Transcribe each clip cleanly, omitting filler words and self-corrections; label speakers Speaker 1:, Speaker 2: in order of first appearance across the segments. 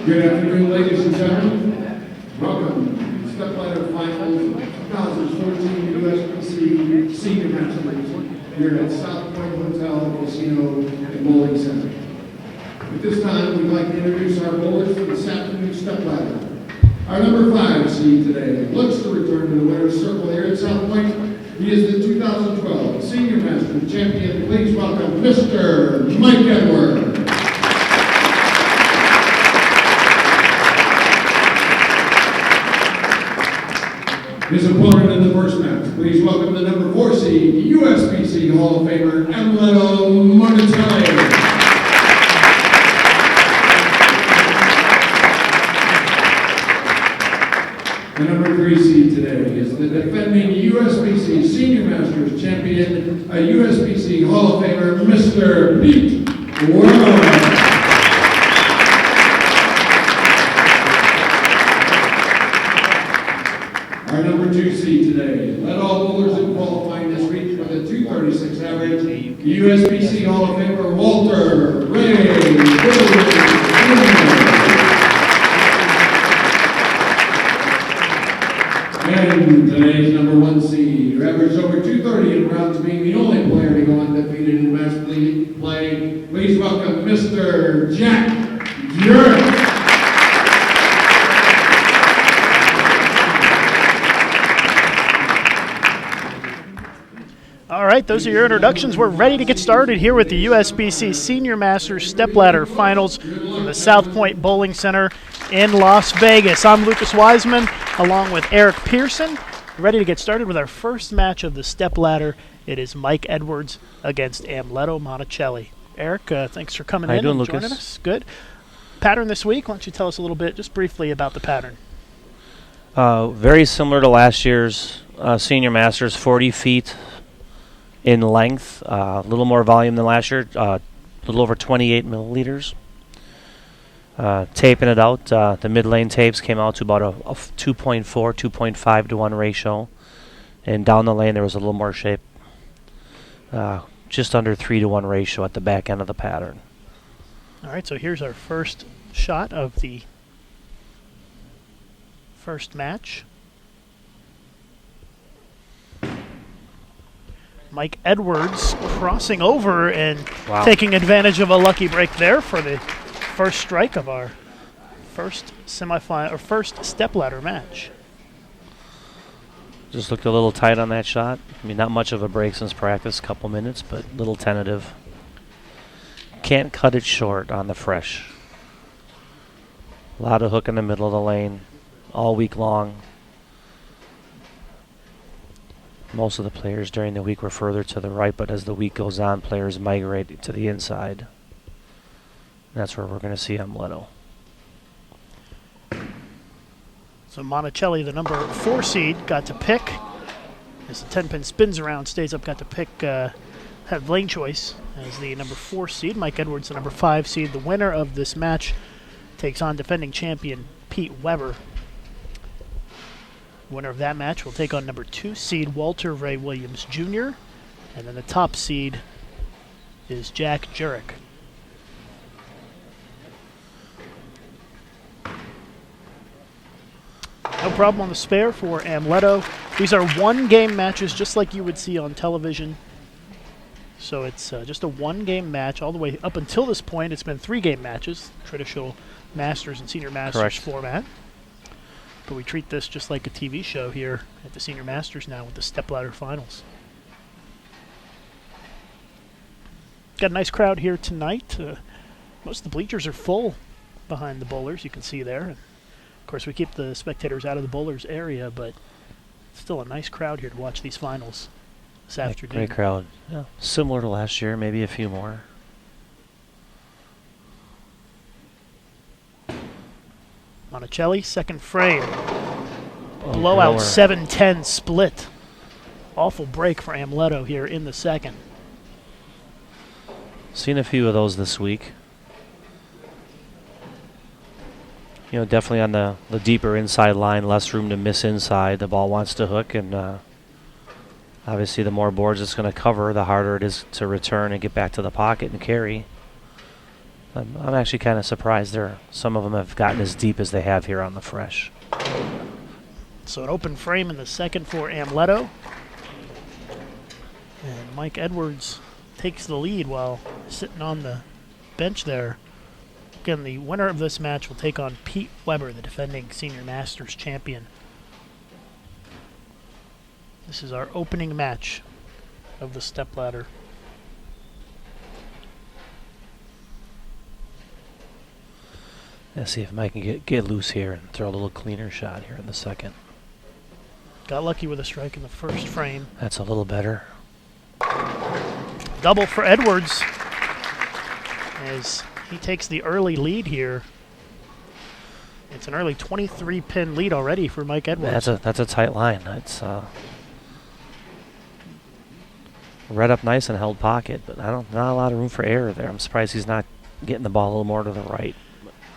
Speaker 1: Good afternoon, ladies and gentlemen. Welcome to Stepladder Finals 2014 USBC Senior Masters here at South Point Hotel, Casino, and Bowling Center. At this time, we'd like to introduce our bowlers for this afternoon's Stepladder. Our number 5 seed today looks to return to the winner's circle here at South Point. He is the 2012 Senior Masters champion. Please welcome Mr. Mike Edwards. His opponent in the first match, please welcome the number 4 seed, USBC Hall of Famer, Amleto Monacelli. The number 3 seed today is the defending USBC Senior Masters champion, a USBC Hall of Famer, Mr. Pete World. Our number 2 seed today led all bowlers in qualifying this week with a 236 average, the USBC Hall of Famer, Walter Ray. And today's number 1 seed, who averaged over 230 in rounds, being the only player to go undefeated in match play. Please welcome Mr. Jack Jurek.
Speaker 2: All right, those are your introductions. We're ready to get started here with the USBC Senior Masters Stepladder Finals from the South Point Bowling Center in Las Vegas. I'm Lucas Wiseman, along with Eric Pearson, ready to get started with our first match of the Stepladder. It is Mike Edwards against Amleto Monacelli. Eric, thanks for coming in and joining us. Good. Pattern this week, why don't you tell us a little bit, just briefly, about the pattern?
Speaker 3: Very similar to last year's Senior Masters, 40 feet in length, a little more volume than last year, a little over 28 milliliters. Taping it out, the mid-lane tapes came out to about a 2.4, 2.5 to 1 ratio. And down the lane there was a little more shape, just under 3 to 1 ratio at the back end of the pattern.
Speaker 2: All right, so here's our first shot of the first match. Mike Edwards crossing over and taking advantage of a lucky break there for the first strike of our first semifinal or first stepladder match.
Speaker 3: Just looked a little tight on that shot. I mean, not much of a break since practice, a couple minutes, but a little tentative. Can't cut it short on the fresh. A lot of hook in the middle of the lane all week long. Most of the players during the week were further to the right, but as the week goes on, players migrate to the inside. That's where we're going to see Amleto.
Speaker 2: So Monacelli, the number 4 seed, got to pick. As the 10-pin spins around, stays up, got to pick, have lane choice as the number 4 seed. Mike Edwards, the number 5 seed. The winner of this match takes on defending champion Pete Weber. Winner of that match will take on number 2 seed Walter Ray Williams Jr. And then the top seed is Jack Jurek. No problem on the spare for Amleto. These are 1-game matches just like you would see on television. So it's just a 1-game match all the way up until this point. It's been 3-game matches, traditional Masters and Senior Masters format. But we treat this just like a TV show here at the Senior Masters now with the Stepladder Finals. Got a nice crowd here tonight. Most of the bleachers are full behind the bowlers, you can see there. And of course, we keep the spectators out of the bowlers area, but still a nice crowd here to watch these finals this afternoon.
Speaker 3: Great crowd. Yeah. Similar to last year, maybe a few more.
Speaker 2: Monacelli, second frame. Blowout 7-10 split. Awful break for Amleto here in the second.
Speaker 3: Seen a few of those this week. You know, definitely on the deeper inside line, less room to miss inside. The ball wants to hook, and Obviously, the more boards it's going to cover, the harder it is to return and get back to the pocket and carry. I'm actually kind of surprised there. Some of them have gotten as deep as they have here on the fresh.
Speaker 2: So an open frame in the second for Amleto. And Mike Edwards takes the lead while sitting on the bench there. Again, the winner of this match will take on Pete Weber, the defending Senior Masters champion. This is our opening match of the Stepladder.
Speaker 3: Let's see if Mike can get loose here and throw a little cleaner shot here in the second.
Speaker 2: Got lucky with a strike in the first frame.
Speaker 3: That's a little better.
Speaker 2: Double for Edwards as he takes the early lead here. It's an early 23-pin lead already for Mike Edwards.
Speaker 3: That's a tight line. It's read up nice and held pocket, but not a lot of room for error there. I'm surprised he's not getting the ball a little more to the right.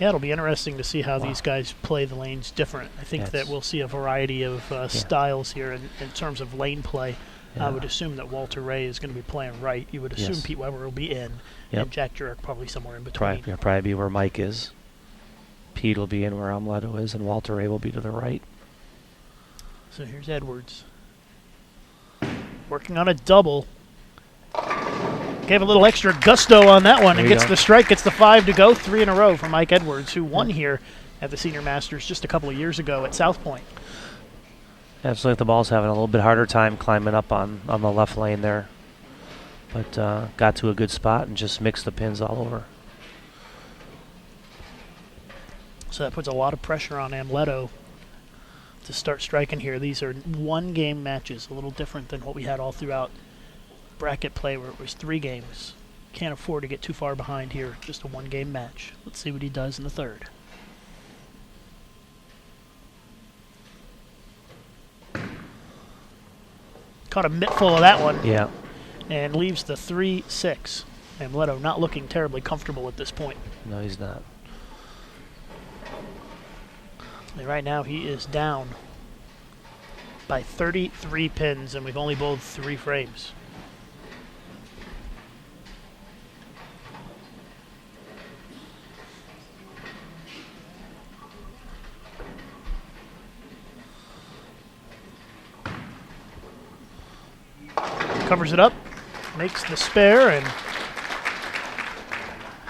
Speaker 2: Yeah, it'll be interesting to see how these guys play the lanes different. I think that we'll see a variety of styles here in terms of lane play. I would assume that Walter Ray is going to be playing right. You would assume Pete Weber will be in, and Jack Jurek probably somewhere in between.
Speaker 3: Probably be where Mike is. Pete will be in where Amleto is, and Walter Ray will be to the right.
Speaker 2: So here's Edwards. Working on a double. Gave a little extra gusto on that one and gets the strike, gets the 5 to go. 3 in a row for Mike Edwards, who won here at the Senior Masters just a couple of years ago at South Point.
Speaker 3: Absolutely, the ball's having a little bit harder time climbing up on the left lane there. But got to a good spot and just mixed the pins all over.
Speaker 2: So that puts a lot of pressure on Amleto to start striking here. These are one-game matches, a little different than what we had all throughout bracket play where it was 3 games. Can't afford to get too far behind here. Just a one-game match. Let's see what he does in the third. Caught a mittful of that one.
Speaker 3: Yeah.
Speaker 2: And leaves the 3-6. Amleto not looking terribly comfortable at this point.
Speaker 3: No, he's not.
Speaker 2: And right now he is down by 33 pins, and we've only bowled 3 frames. Covers it up, makes the spare, and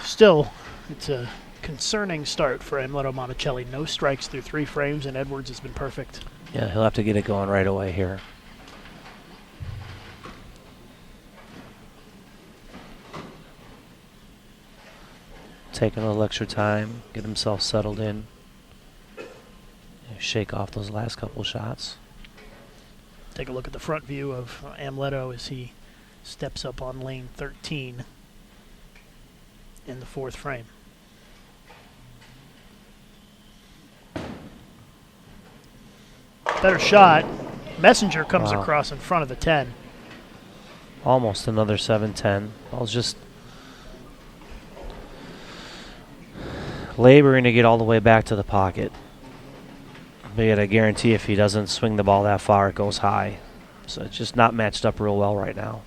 Speaker 2: still it's a concerning start for Amleto Monacelli. No strikes through 3 frames, and Edwards has been perfect.
Speaker 3: Yeah, he'll have to get it going right away here. Taking a little extra time, get himself settled in. Shake off those last couple shots.
Speaker 2: Take a look at the front view of Amleto as he steps up on lane 13 in the 4th frame. Better shot. Messenger comes across in front of the 10.
Speaker 3: Almost another 7-10. Ball's just laboring to get all the way back to the pocket. But you gotta guarantee if he doesn't swing the ball that far, it goes high. So it's just not matched up real well right now.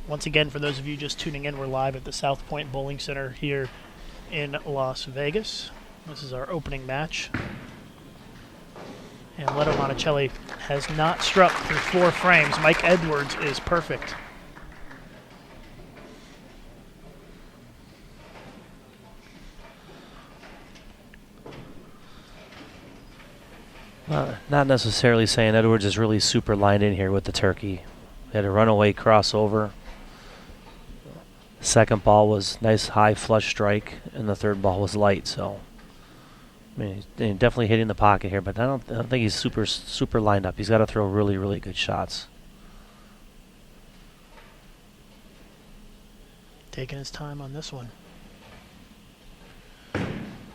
Speaker 2: Once again, for those of you just tuning in, we're live at the South Point Bowling Center here in Las Vegas. This is our opening match. And Amleto Monacelli has not struck through 4 frames. Mike Edwards is perfect.
Speaker 3: Not necessarily saying Edwards is really super lined in here with the turkey. He had a runaway crossover. Second ball was nice high flush strike, and the third ball was light. So, I mean, he's definitely hitting the pocket here, but I don't think he's super lined up. He's got to throw really, really good shots.
Speaker 2: Taking his time on this one.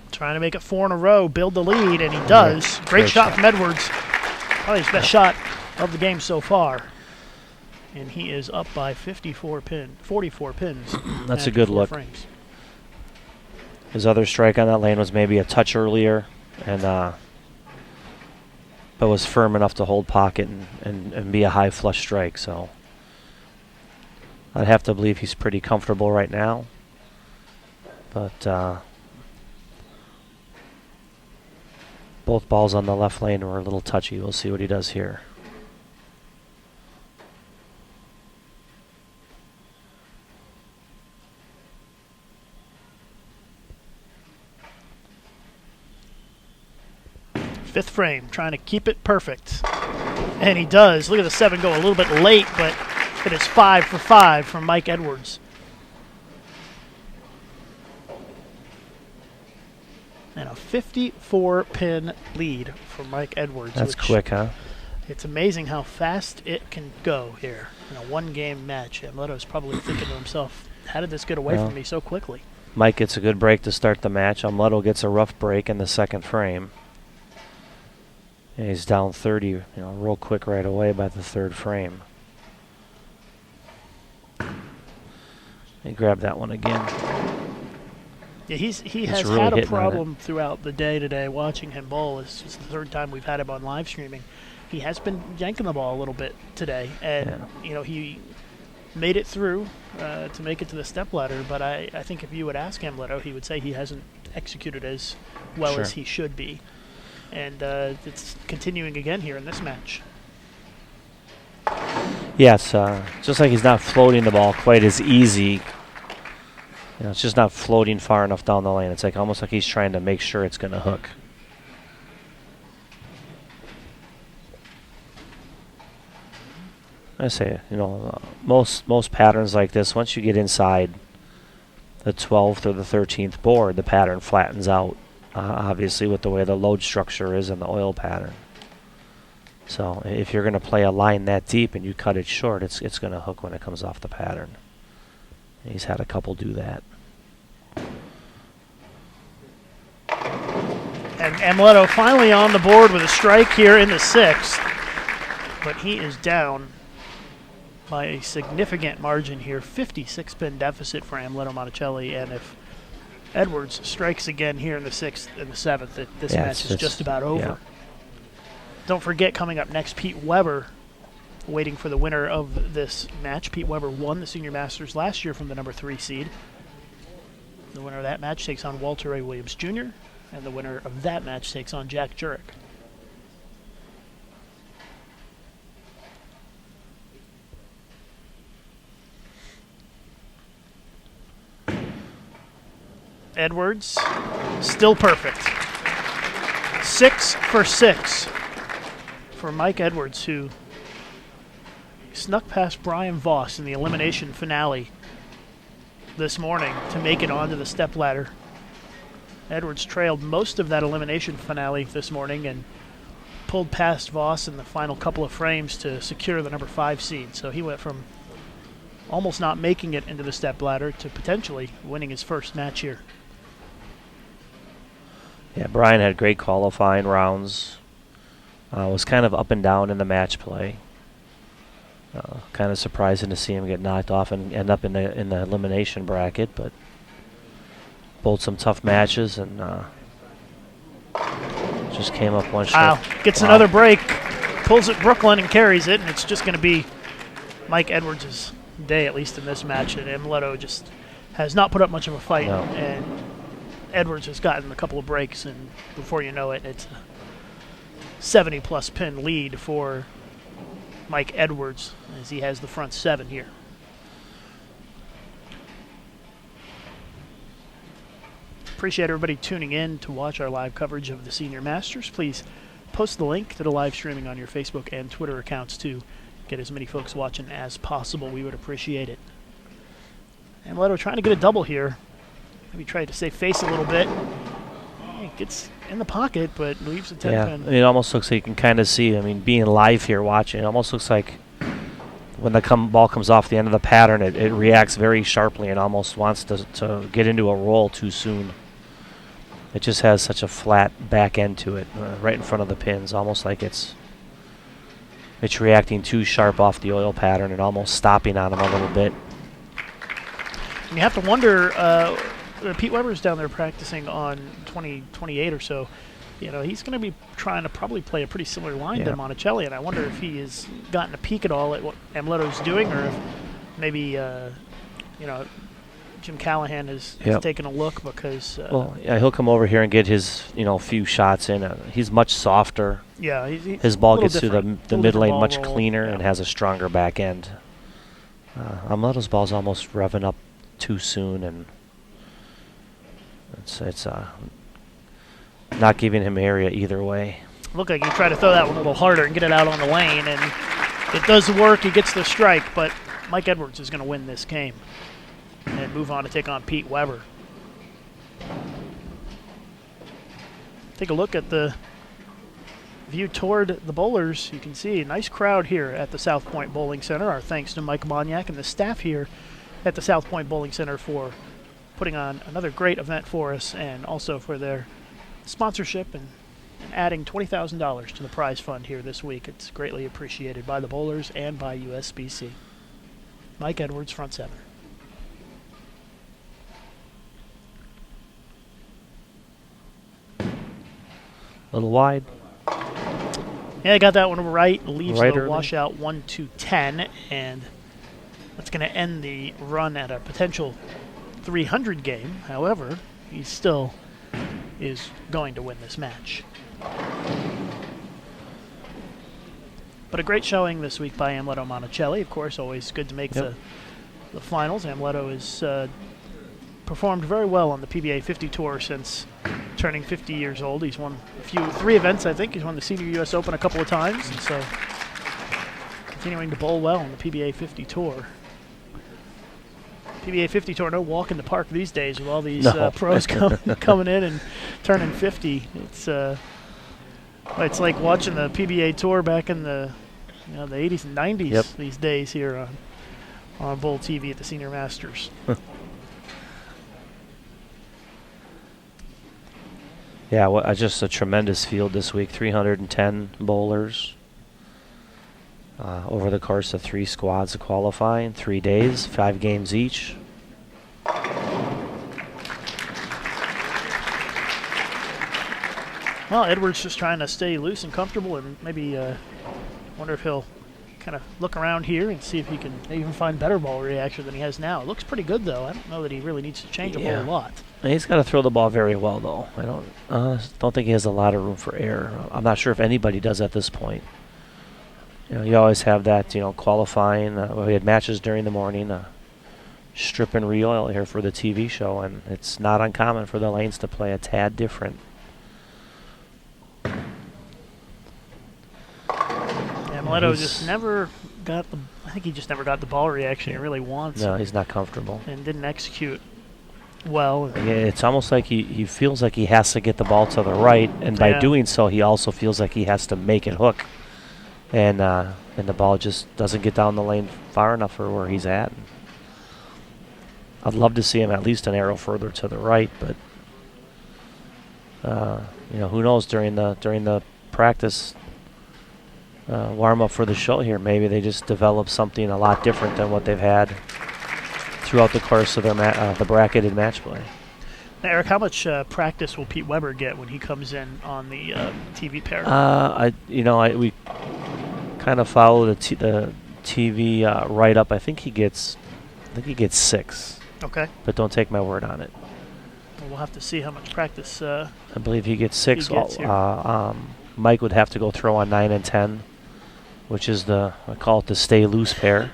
Speaker 2: Trying to make it 4 in a row, build the lead, and he does. Great shot from Edwards. Probably his best shot of the game so far. And he is up by 44 pins.
Speaker 3: That's a good look.
Speaker 2: Frames.
Speaker 3: His other strike on that lane was maybe a touch earlier. and but was firm enough to hold pocket and be a high flush strike. So I'd have to believe he's pretty comfortable right now. But both balls on the left lane were a little touchy. We'll see what he does here.
Speaker 2: Fifth frame, trying to keep it perfect. And he does. Look at the 7 go a little bit late, but it is 5 for 5 from Mike Edwards. And a 54-pin lead for Mike Edwards.
Speaker 3: That's quick, huh?
Speaker 2: It's amazing how fast it can go here in a one-game match. Amleto's probably thinking to himself, how did this get away from me so quickly?
Speaker 3: Mike gets a good break to start the match. Amleto gets a rough break in the second frame. And he's down 30, real quick right away by the third frame. He grabbed that one again.
Speaker 2: Yeah, he has
Speaker 3: really
Speaker 2: had a
Speaker 3: hitting on
Speaker 2: problem throughout the day today watching him bowl. It's just the third time we've had him on live streaming. He has been yanking the ball a little bit today, and he made it through to make it to the stepladder. But I think if you would ask Amleto, he would say he hasn't executed as well as he should be. And it's continuing again here in this match.
Speaker 3: Yes, just like he's not floating the ball quite as easy. It's just not floating far enough down the lane. It's like almost like he's trying to make sure it's going to hook. I say, most patterns like this, once you get inside the 12th or the 13th board, the pattern flattens out. Obviously, with the way the load structure is in the oil pattern. So if you're going to play a line that deep and you cut it short, it's going to hook when it comes off the pattern. And he's had a couple do that.
Speaker 2: And Amleto finally on the board with a strike here in the 6th. But he is down by a significant margin here. 56-pin deficit for Amleto Monacelli. And if Edwards strikes again here in the 6th and the 7th, this match is just about over.
Speaker 3: Yeah.
Speaker 2: Don't forget, coming up next, Pete Weber, waiting for the winner of this match. Pete Weber won the Senior Masters last year from the number 3 seed. The winner of that match takes on Walter A. Williams Jr., and the winner of that match takes on Jack Jurek. Edwards, still perfect. 6 for 6 for Mike Edwards, who snuck past Brian Voss in the elimination finale this morning to make it onto the stepladder. Edwards trailed most of that elimination finale this morning and pulled past Voss in the final couple of frames to secure the number 5 seed. So he went from almost not making it into the stepladder to potentially winning his first match here.
Speaker 3: Yeah, Brian had great qualifying rounds. Was kind of up and down in the match play. Kind of surprising to see him get knocked off and end up in the elimination bracket, but bowled some tough matches and just came up one shot.
Speaker 2: Gets another break, pulls it Brooklyn and carries it, and it's just going to be Mike Edwards' day, at least in this match. And Amleto just has not put up much of a fight, and Edwards has gotten a couple of breaks, and before you know it, it's a 70-plus pin lead for Mike Edwards as he has the front 7 here. Appreciate everybody tuning in to watch our live coverage of the Senior Masters. Please post the link to the live streaming on your Facebook and Twitter accounts to get as many folks watching as possible. We would appreciate it. Amleto trying to get a double here. Maybe try to save face a little bit. He gets in the pocket, but leaves a 10 pin.
Speaker 3: It almost looks like you can kind of see, being live here watching, it almost looks like when the ball comes off the end of the pattern, it reacts very sharply and almost wants to get into a roll too soon. It just has such a flat back end to it, right in front of the pins, almost like it's reacting too sharp off the oil pattern and almost stopping on them a little bit.
Speaker 2: And you have to wonder, Pete Weber's down there practicing on 2028 or so. you know, he's going to be trying to probably play a pretty similar line to
Speaker 3: Yeah.
Speaker 2: Monacelli, and I wonder if he has gotten a peek at all at what Amleto's doing, or if maybe, you know, Jim Callahan has
Speaker 3: Yep.
Speaker 2: taken a look because,
Speaker 3: Well, yeah, he'll come over here and get his, few shots in. He's much softer.
Speaker 2: yeah,
Speaker 3: His ball
Speaker 2: little
Speaker 3: gets to the
Speaker 2: different-
Speaker 3: the
Speaker 2: little
Speaker 3: mid
Speaker 2: different
Speaker 3: lane
Speaker 2: ball
Speaker 3: much
Speaker 2: roll,
Speaker 3: cleaner
Speaker 2: yeah.
Speaker 3: and has a stronger back end. Amleto's ball's almost revving up too soon, and it's not giving him area either way.
Speaker 2: Looked like he tried to throw that one a little harder and get it out on the lane, and it does work. He gets the strike, but Mike Edwards is going to win this game and move on to take on Pete Weber. Take a look at the view toward the bowlers. You can see a nice crowd here at the South Point Bowling Center. Our thanks to Mike Monyak and the staff here at the South Point Bowling Center for putting on another great event for us, and also for their sponsorship and adding $20,000 to the prize fund here this week. It's greatly appreciated by the bowlers and by USBC. Mike Edwards, front seven.
Speaker 3: A little wide.
Speaker 2: Yeah, I got that one right. Leaves
Speaker 3: Right
Speaker 2: the
Speaker 3: early.
Speaker 2: washout 1-2-10, and that's going to end the run at a potential 300 game. However, he still is going to win this match. But a great showing this week by Amleto Monacelli. Of course, always good to make
Speaker 3: Yep.
Speaker 2: the finals. Amleto has performed very well on the PBA 50 Tour since turning 50 years old. He's won three events, I think. He's won the Senior US Open a couple of times, and so continuing to bowl well on the PBA 50 Tour. PBA 50 Tour, no walk in the park these days with all these
Speaker 3: No.
Speaker 2: pros coming in and turning 50. It's like watching the PBA Tour back in the the 80s and 90s.
Speaker 3: Yep.
Speaker 2: These days here on Bowl TV at the Senior Masters.
Speaker 3: Yeah, just a tremendous field this week. 310 bowlers over the course of 3 squads of qualifying, 3 days, 5 games each.
Speaker 2: Well, Edwards just trying to stay loose and comfortable, and maybe wonder if he'll kind of look around here and see if he can even find better ball reaction than he has now. It looks pretty good, though. I don't know that he really needs to change a
Speaker 3: Yeah.
Speaker 2: whole lot.
Speaker 3: And he's got to throw the ball very well, though. I don't think he has a lot of room for error. I'm not sure if anybody does at this point. You always have that, qualifying. We had matches during the morning, strip and re-oil here for the TV show, and it's not uncommon for the lanes to play a tad different.
Speaker 2: Amleto just never got I think he just never got the ball reaction he really wants.
Speaker 3: No, he's not comfortable.
Speaker 2: And didn't execute well.
Speaker 3: Yeah, it's almost like he feels like he has to get the ball to the right, and by
Speaker 2: Yeah.
Speaker 3: doing so, he also feels like he has to make it hook, and the ball just doesn't get down the lane far enough for where he's at. I'd love to see him at least an arrow further to the right, but who knows during the practice warm up for the show here, maybe they just develop something a lot different than what they've had throughout the course of their the bracketed match play.
Speaker 2: Now, Eric, how much practice will Pete Weber get when he comes in on the TV pair?
Speaker 3: We kind of follow the TV write up. I think he gets 6,
Speaker 2: Okay.
Speaker 3: but don't take my word on it.
Speaker 2: Well, we'll have to see how much practice.
Speaker 3: I believe he gets 6.
Speaker 2: He gets here.
Speaker 3: Mike would have to go throw on 9 and 10, which is I call it the stay loose pair.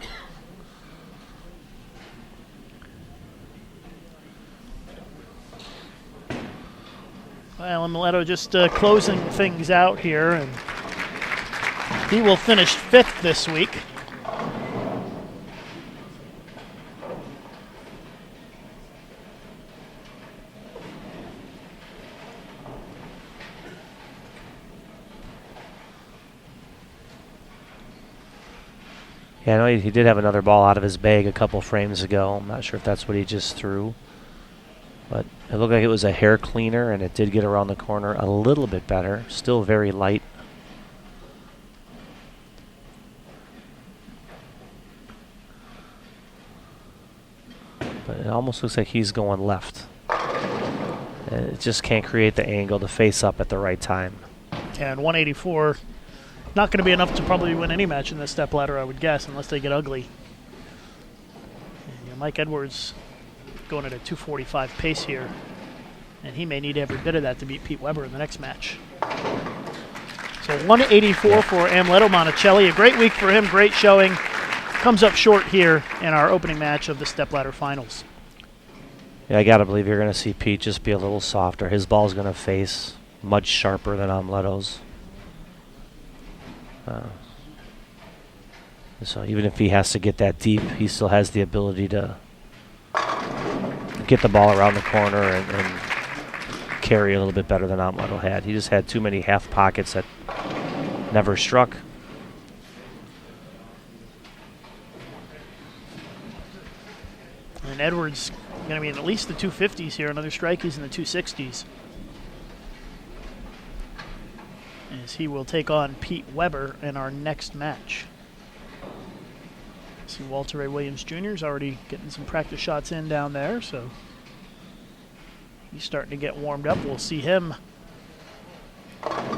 Speaker 2: Well, Amleto just closing things out here, and he will finish 5th this week.
Speaker 3: Yeah, I know he did have another ball out of his bag a couple frames ago. I'm not sure if that's what he just threw. But it looked like it was a hair cleaner, and it did get around the corner a little bit better. Still very light. But it almost looks like he's going left. It just can't create the angle to face up at the right time.
Speaker 2: And 184, not going to be enough to probably win any match in this stepladder, I would guess, unless they get ugly. And, Mike Edwards going at a 245 pace here, and he may need every bit of that to beat Pete Weber in the next match. So 184 for Amleto Monacelli. A great week for him, great showing. Comes up short here in our opening match of the stepladder finals.
Speaker 3: Yeah, I got to believe you're going to see Pete just be a little softer. His ball's going to face much sharper than Amleto's. So even if he has to get that deep, he still has the ability to get the ball around the corner and carry a little bit better than Amleto had. He just had too many half pockets that never struck.
Speaker 2: And Edwards going to be in at least the 250s here. Another strike, he's in the 260s. As he will take on Pete Weber in our next match. See Walter Ray Williams Jr. is already getting some practice shots in down there, so he's starting to get warmed up. We'll see him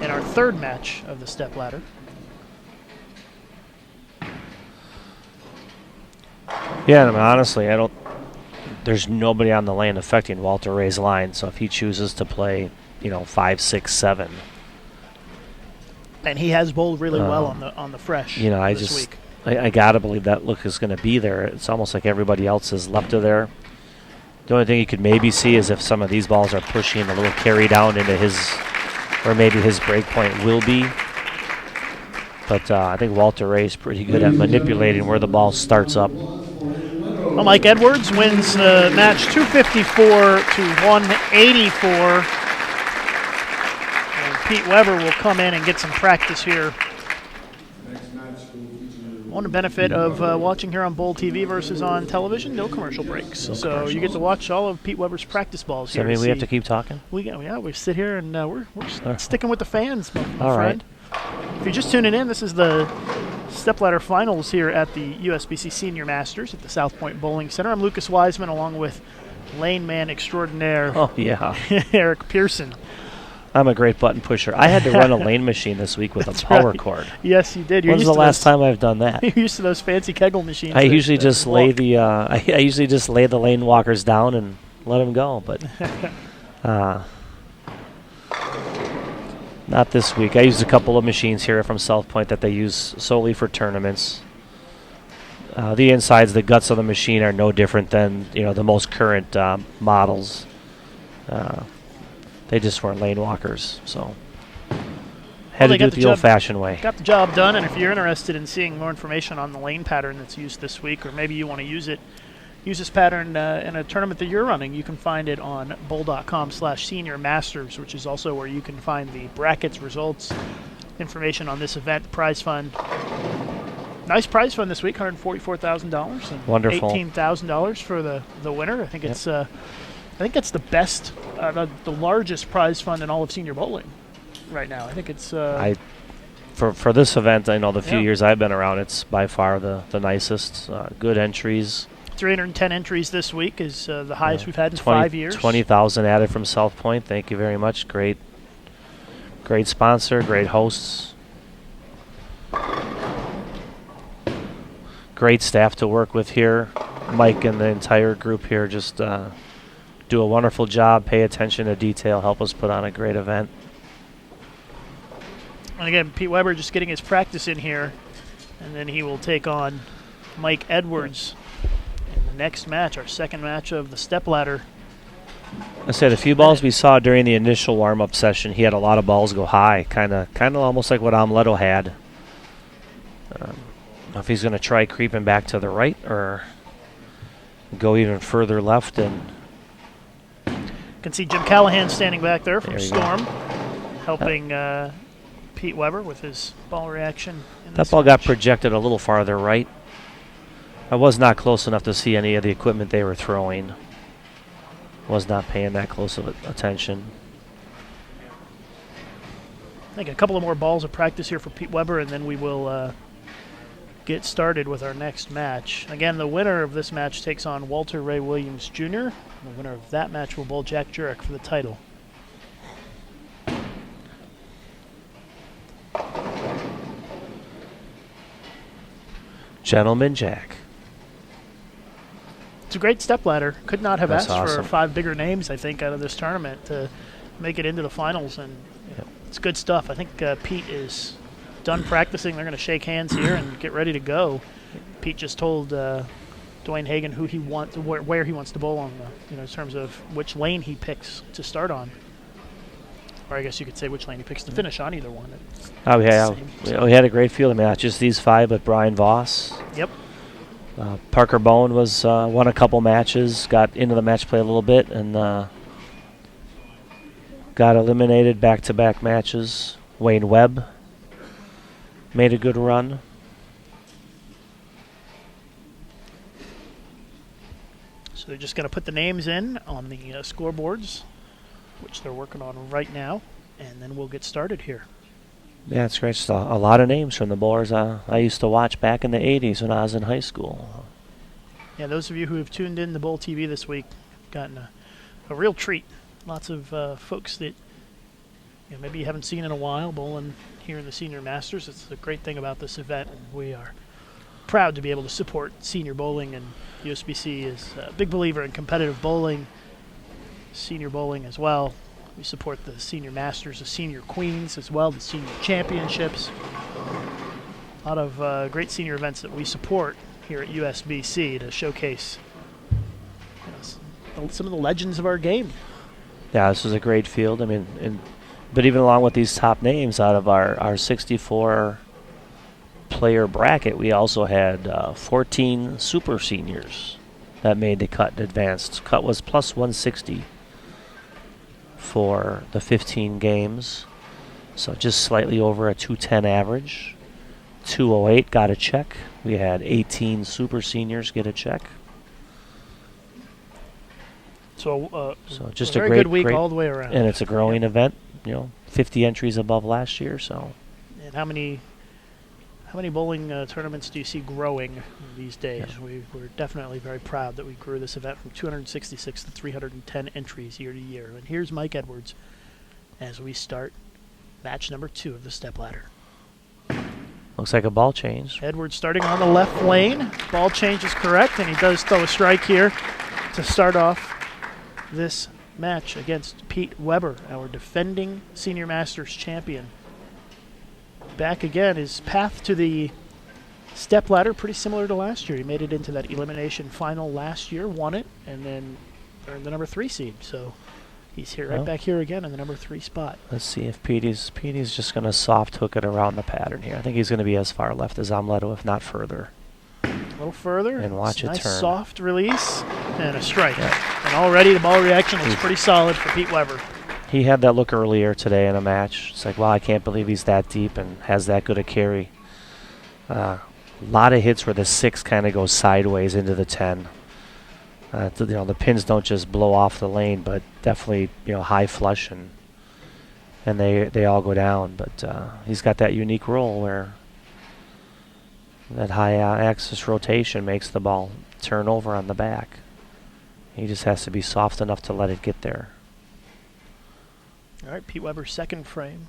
Speaker 2: in our third match of the stepladder.
Speaker 3: Yeah, I mean, honestly, there's nobody on the lane affecting Walter Ray's line, so if he chooses to play, 5, 6, 7.
Speaker 2: And he has bowled really well on the fresh this week.
Speaker 3: I gotta believe that look is going to be there. It's almost like everybody else is left of there. The only thing you could maybe see is if some of these balls are pushing a little carry down into his, or maybe his break point will be. But I think Walter Ray's pretty good at manipulating where the ball starts up.
Speaker 2: Well, Mike Edwards wins match 254 to 184. And Pete Weber will come in and get some practice here. One benefit of watching here on Bowl TV versus on television, no commercial breaks. So you get to watch all of Pete Weber's practice balls here.
Speaker 3: I mean, we have to keep talking?
Speaker 2: We sit here and we're sticking with the fans, my
Speaker 3: all
Speaker 2: friend. Right. If you're just tuning in, this is the stepladder finals here at the USBC Senior Masters at the South Point Bowling Center. I'm Lucas Wiseman along with lane man extraordinaire Eric Pearson.
Speaker 3: I'm a great button pusher. I had to run a lane machine this week with a power cord.
Speaker 2: Yes, you did.
Speaker 3: When's the last time I've done that?
Speaker 2: You're used to those fancy Kegel machines.
Speaker 3: I usually just lay the I usually just lay the lane walkers down and let them go, but not this week. I used a couple of machines here from South Point that they use solely for tournaments. The insides, the guts of the machine are no different than the most current models. They just weren't lane walkers, so had to do it the old-fashioned way.
Speaker 2: Got the job done, and if you're interested in seeing more information on the lane pattern that's used this week, or maybe you want to use this pattern in a tournament that you're running, you can find it on bowl.com/Senior Masters, which is also where you can find the brackets, results, information on this event, prize fund. Nice prize fund this week, $144,000 and
Speaker 3: wonderful.
Speaker 2: $18,000 for the winner. I think it's it's the best, the largest prize fund in all of senior bowling right now. I think it's
Speaker 3: for this event. I know the few years I've been around, it's by far the nicest. Good entries.
Speaker 2: 310 entries this week is the highest we've had in 5 years.
Speaker 3: 20,000 added from South Point. Thank you very much. Great sponsor. Great hosts. Great staff to work with here. Mike and the entire group here just do a wonderful job, pay attention to detail, help us put on a great event.
Speaker 2: And again, Pete Weber just getting his practice in here, and then he will take on Mike Edwards in the next match, our second match of the stepladder.
Speaker 3: I said a few balls we saw during the initial warm-up session. He had a lot of balls go high, kind of almost like what Amleto had. If he's going to try creeping back to the right or go even further left and.
Speaker 2: Can see Jim Callahan standing back there from Storm, helping Pete Weber with his ball reaction.
Speaker 3: That ball got projected a little farther right. I was not close enough to see any of the equipment they were throwing. Was not paying that close of attention.
Speaker 2: I think a couple of more balls of practice here for Pete Weber, and then we will get started with our next match. Again, the winner of this match takes on Walter Ray Williams Jr. The winner of that match will bowl Jack Jurek for the title.
Speaker 3: Gentleman Jack.
Speaker 2: It's a great stepladder. Could not have
Speaker 3: That's
Speaker 2: asked
Speaker 3: awesome.
Speaker 2: for 5 bigger names, I think, out of this tournament to make it into the finals, and it's good stuff. I think Pete is done practicing. They're going to shake hands here and get ready to go. Pete just told Dwayne Hagen who he wants, where he wants to bowl on, in terms of which lane he picks to start on, or I guess you could say which lane he picks to finish on. Either one.
Speaker 3: Oh yeah, we had a great field. I mean, not just these 5, but Brian Voss.
Speaker 2: Yep.
Speaker 3: Parker Bowen was won a couple matches, got into the match play a little bit, and got eliminated back-to-back matches. Wayne Webb made a good run.
Speaker 2: So they're just going to put the names in on the scoreboards, which they're working on right now, and then we'll get started here.
Speaker 3: Yeah, it's great. Just a lot of names from the bowlers I used to watch back in the 80s when I was in high school.
Speaker 2: Yeah, those of you who have tuned in to Bowl TV this week gotten a real treat. Lots of folks that maybe you haven't seen in a while bowling here in the Senior Masters. It's the great thing about this event, and we are proud to be able to support senior bowling, and USBC is a big believer in competitive bowling, senior bowling as well. We support the Senior Masters, the Senior Queens as well, the Senior Championships. A lot of great senior events that we support here at USBC to showcase some of the legends of our game.
Speaker 3: Yeah, this was a great field. I mean, but even along with these top names out of our 64 player bracket, we also had 14 super seniors that made the cut and advanced. Cut was plus 160 for the 15 games, so just slightly over a 210 average. 208 got a check. We had 18 super seniors get a check.
Speaker 2: So
Speaker 3: just
Speaker 2: a
Speaker 3: a
Speaker 2: very
Speaker 3: great
Speaker 2: good week
Speaker 3: great,
Speaker 2: all the way around.
Speaker 3: and it's a growing event. 50 entries above last year. So.
Speaker 2: And how many bowling tournaments do you see growing these days?
Speaker 3: Yeah.
Speaker 2: We're definitely very proud that we grew this event from 266 to 310 entries year to year. And here's Mike Edwards as we start match number 2 of the stepladder.
Speaker 3: Looks like a ball change.
Speaker 2: Edwards starting on the left lane. Ball change is correct, and he does throw a strike here to start off this match against Pete Weber, our defending Senior Masters champion. Back again, his path to the stepladder pretty similar to last year. He made it into that elimination final last year, won it, and then earned the number 3 seed. So he's here right back here again in the number 3 spot.
Speaker 3: Let's see if Petey's just going to soft hook it around the pattern here. I think he's going to be as far left as Amleto, if not further.
Speaker 2: A little further.
Speaker 3: And watch it
Speaker 2: nice
Speaker 3: turn.
Speaker 2: Soft release and a strike.
Speaker 3: Yeah.
Speaker 2: And already the ball reaction is pretty solid for Pete Weber.
Speaker 3: He had that look earlier today in a match. It's like, wow, I can't believe he's that deep and has that good a carry. A lot of hits where the 6 kind of goes sideways into the 10. The pins don't just blow off the lane, but definitely high flush and they all go down. But he's got that unique roll where that high axis rotation makes the ball turn over on the back. He just has to be soft enough to let it get there.
Speaker 2: All right, Pete Weber's second frame.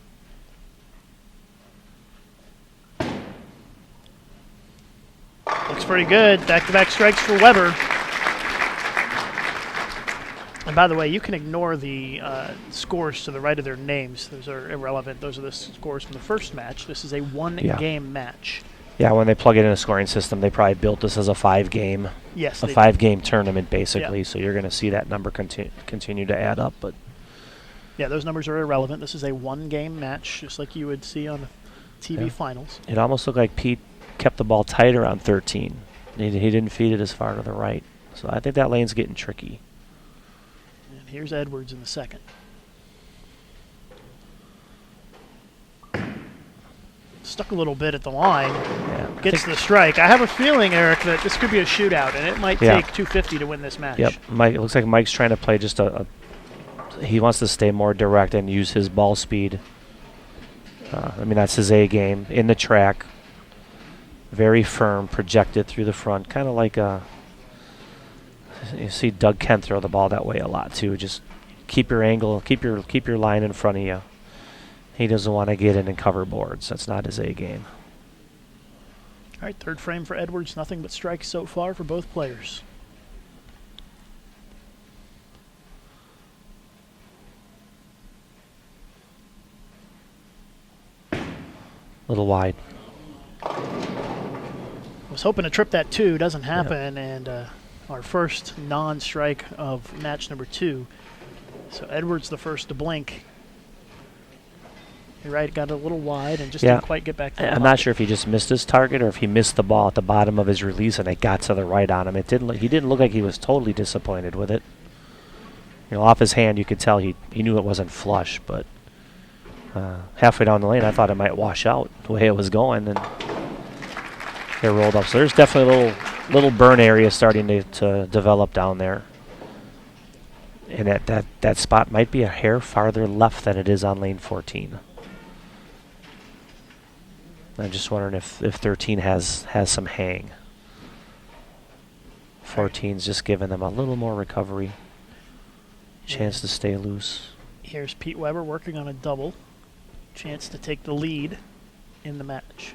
Speaker 2: Looks pretty good. Back-to-back strikes for Weber. And by the way, you can ignore the scores to the right of their names. Those are irrelevant. Those are the scores from the first match. This is a one-game match.
Speaker 3: Yeah, when they plug it in a scoring system, they probably built this as a 5-game,
Speaker 2: yes,
Speaker 3: a 5-game tournament basically.
Speaker 2: Yeah.
Speaker 3: So you're going to see that number continue to add up. But
Speaker 2: yeah, those numbers are irrelevant. This is a one-game match, just like you would see on the TV finals.
Speaker 3: It almost looked like Pete kept the ball tight around 13. He didn't feed it as far to the right. So I think that lane's getting tricky.
Speaker 2: And here's Edwards in the second. Stuck a little bit at the line.
Speaker 3: Yeah.
Speaker 2: Gets the strike. I have a feeling, Eric, that this could be a shootout, and it might take 250 to win this match.
Speaker 3: Yep. It looks like Mike's trying to play just he wants to stay more direct and use his ball speed. That's his A game in the track. very firm, projected through the front, kind of like you see Doug Kent throw the ball that way a lot too. Just keep your angle, keep your line in front of you. He doesn't want to get in and cover boards. That's not his A game.
Speaker 2: All right, third frame for Edwards. Nothing but strikes so far for both players.
Speaker 3: Little wide.
Speaker 2: Was hoping to trip that 2. Doesn't happen, and our first non-strike of match number 2. So Edwards the first to blink. You're right, got a little wide and just didn't quite get back to the
Speaker 3: I'm not sure if he just missed his target or if he missed the ball at the bottom of his release and it got to the right on him. He didn't look like he was totally disappointed with it. Off his hand you could tell he knew it wasn't flush, but halfway down the lane I thought it might wash out the way it was going, and it rolled up. So there's definitely a little burn area starting to develop down there. And that spot might be a hair farther left than it is on lane 14. I'm just wondering if 13 has some hang. 14's just giving them a little more recovery. Chance to stay loose.
Speaker 2: Here's Pete Weber working on a double. Chance to take the lead in the match.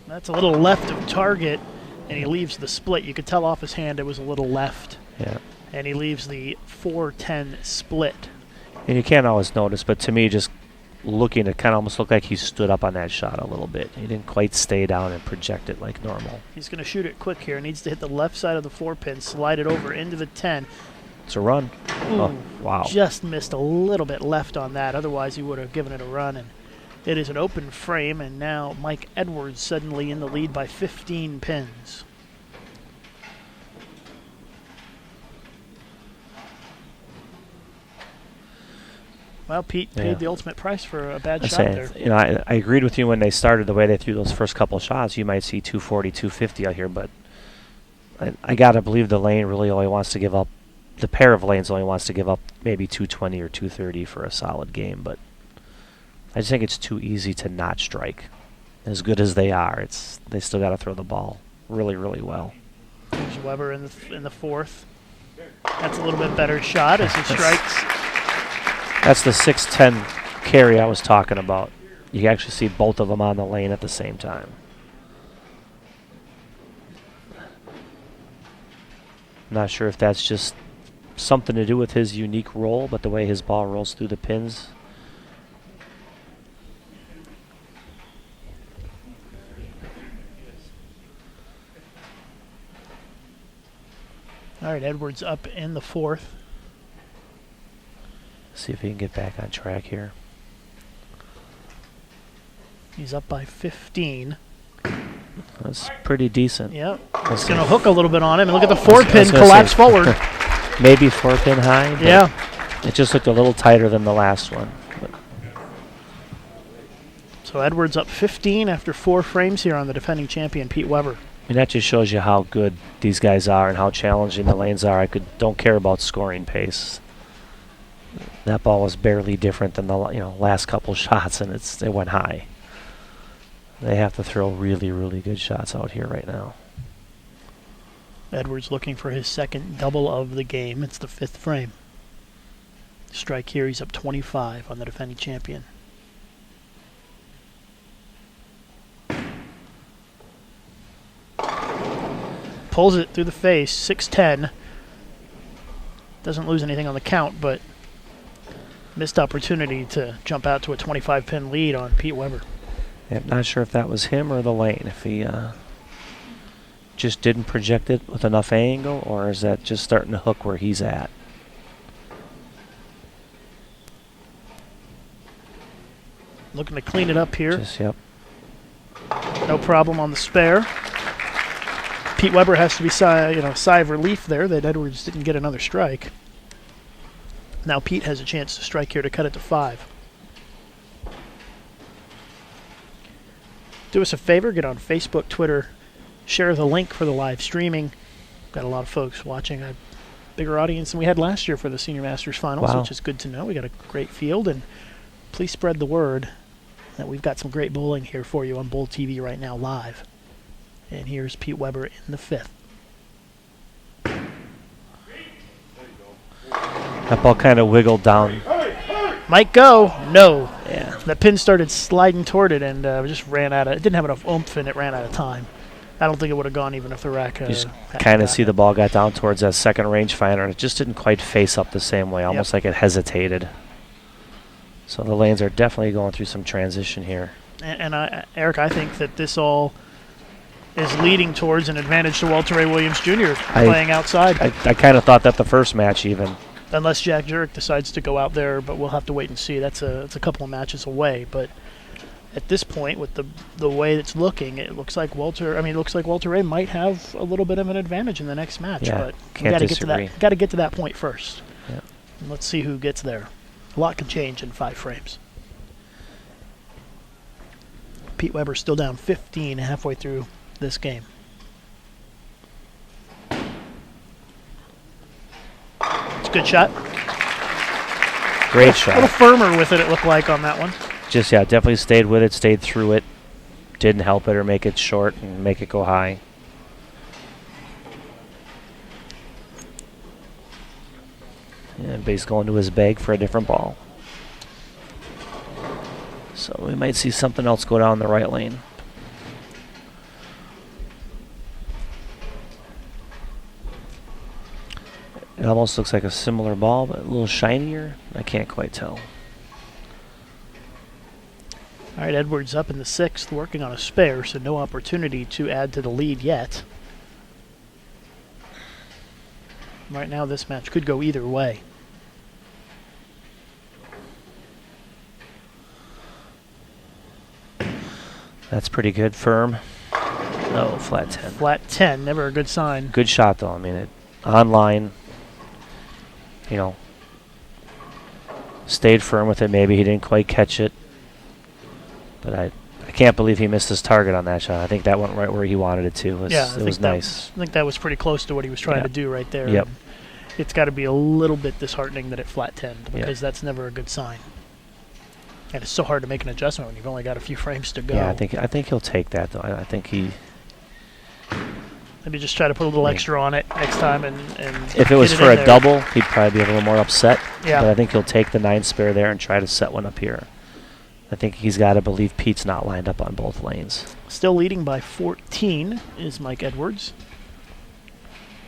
Speaker 2: That's a little left of target, and he leaves the split. You could tell off his hand it was a little left.
Speaker 3: Yeah.
Speaker 2: And he leaves the 4-10 split.
Speaker 3: And you can't always notice, but to me, just looking, it kind of almost looked like he stood up on that shot a little bit. He didn't quite stay down and project it like normal.
Speaker 2: He's going to shoot it quick here. Needs to hit the left side of the 4-pin, slide it over into the 10.
Speaker 3: It's a run.
Speaker 2: Ooh,
Speaker 3: oh, wow.
Speaker 2: Just missed a little bit left on that. Otherwise, he would have given it a run. And it is an open frame, and now Mike Edwards suddenly in the lead by 15 pins. Well, Pete paid the ultimate price for a bad shot there.
Speaker 3: I agreed with you when they started the way they threw those first couple shots. You might see 240, 250 out here, but I got to believe the lane really only wants to give up, the pair of lanes only wants to give up maybe 220 or 230 for a solid game, but I just think it's too easy to not strike. As good as they are, they still got to throw the ball really, really well.
Speaker 2: There's Weber in the fourth. That's a little bit better shot as he strikes.
Speaker 3: That's the 6-10 carry I was talking about. You can actually see both of them on the lane at the same time. Not sure if that's just something to do with his unique role, but the way his ball rolls through the pins.
Speaker 2: All right, Edwards up in the fourth.
Speaker 3: See if he can get back on track here.
Speaker 2: He's up by 15.
Speaker 3: That's pretty decent.
Speaker 2: Yep. It's going to hook a little bit on him. And look at the 4-pin collapse forward.
Speaker 3: Maybe 4-pin high. But
Speaker 2: yeah.
Speaker 3: It just looked a little tighter than the last one. But
Speaker 2: so Edwards up 15 after 4 frames here on the defending champion, Pete Weber.
Speaker 3: I mean, that just shows you how good these guys are and how challenging the lanes are. Don't care about scoring pace. That ball was barely different than the last couple shots, and it went high. They have to throw really, really good shots out here right now.
Speaker 2: Edwards looking for his second double of the game. It's the 5th frame. Strike here, he's up 25 on the defending champion. Pulls it through the face, 6-10. Doesn't lose anything on the count, but missed opportunity to jump out to a 25-pin lead on Pete Weber.
Speaker 3: Yeah, not sure if that was him or the lane. If he just didn't project it with enough angle, or is that just starting to hook where he's at?
Speaker 2: Looking to clean it up here.
Speaker 3: Yep.
Speaker 2: No problem on the spare. Pete Weber has to be sigh of relief there that Edwards didn't get another strike. Now Pete has a chance to strike here to cut it to 5. Do us a favor, get on Facebook, Twitter, share the link for the live streaming. Got a lot of folks watching, a bigger audience than we had last year for the Senior Masters Finals, which is good to know. We got a great field, and please spread the word that we've got some great bowling here for you on Bowl TV right now live. And here's Pete Weber in the 5th.
Speaker 3: That ball kind of wiggled down.
Speaker 2: Might go. No.
Speaker 3: Yeah.
Speaker 2: That pin started sliding toward it and just ran out of. It didn't have enough oomph and it ran out of time. I don't think it would have gone even if the rack.
Speaker 3: You just kind of see the ball got down towards that second rangefinder, and it just didn't quite face up the same way, almost like it hesitated. So the lanes are definitely going through some transition here.
Speaker 2: And Eric, I think that this all is leading towards an advantage to Walter Ray Williams Jr. playing outside.
Speaker 3: I kind of thought that the first match even.
Speaker 2: Unless Jack Jurek decides to go out there, but we'll have to wait and see. It's a couple of matches away, but at this point, with the way it's looking, it looks like Walter Ray might have a little bit of an advantage in the next match.
Speaker 3: Yeah,
Speaker 2: but
Speaker 3: can't
Speaker 2: we
Speaker 3: disagree.
Speaker 2: got to get to that point first.
Speaker 3: Yeah.
Speaker 2: And let's see who gets there. A lot can change in 5 frames. Pete Weber still down 15 halfway through this game. It's a good shot.
Speaker 3: Great
Speaker 2: A
Speaker 3: shot.
Speaker 2: little firmer with it looked like on that one.
Speaker 3: Just, definitely stayed with it, stayed through it. Didn't help it or make it short and make it go high. And but he's going to his bag for a different ball. So we might see something else go down the right lane. It almost looks like a similar ball, but a little shinier. I can't quite tell.
Speaker 2: All right, Edwards up in the 6th, working on a spare, so no opportunity to add to the lead yet. Right now, this match could go either way.
Speaker 3: That's pretty good. Firm. No, flat 10.
Speaker 2: Flat 10, never a good sign.
Speaker 3: Good shot, though. I mean, it online, stayed firm with it. Maybe he didn't quite catch it. But I can't believe he missed his target on that shot. I think that went right where he wanted it to. It was nice.
Speaker 2: I think that was pretty close to what he was trying to do right there.
Speaker 3: Yep.
Speaker 2: And it's got to be a little bit disheartening that it flat 10'd because that's never a good sign. And it's so hard to make an adjustment when you've only got a few frames to go.
Speaker 3: Yeah, I think he'll take that, though. I think he...
Speaker 2: Maybe just try to put a little extra on it next time and
Speaker 3: if it was for a double, he'd probably be a little more upset.
Speaker 2: Yeah.
Speaker 3: But I think he'll take the 9 spare there and try to set one up here. I think he's got to believe Pete's not lined up on both lanes.
Speaker 2: Still leading by 14 is Mike Edwards.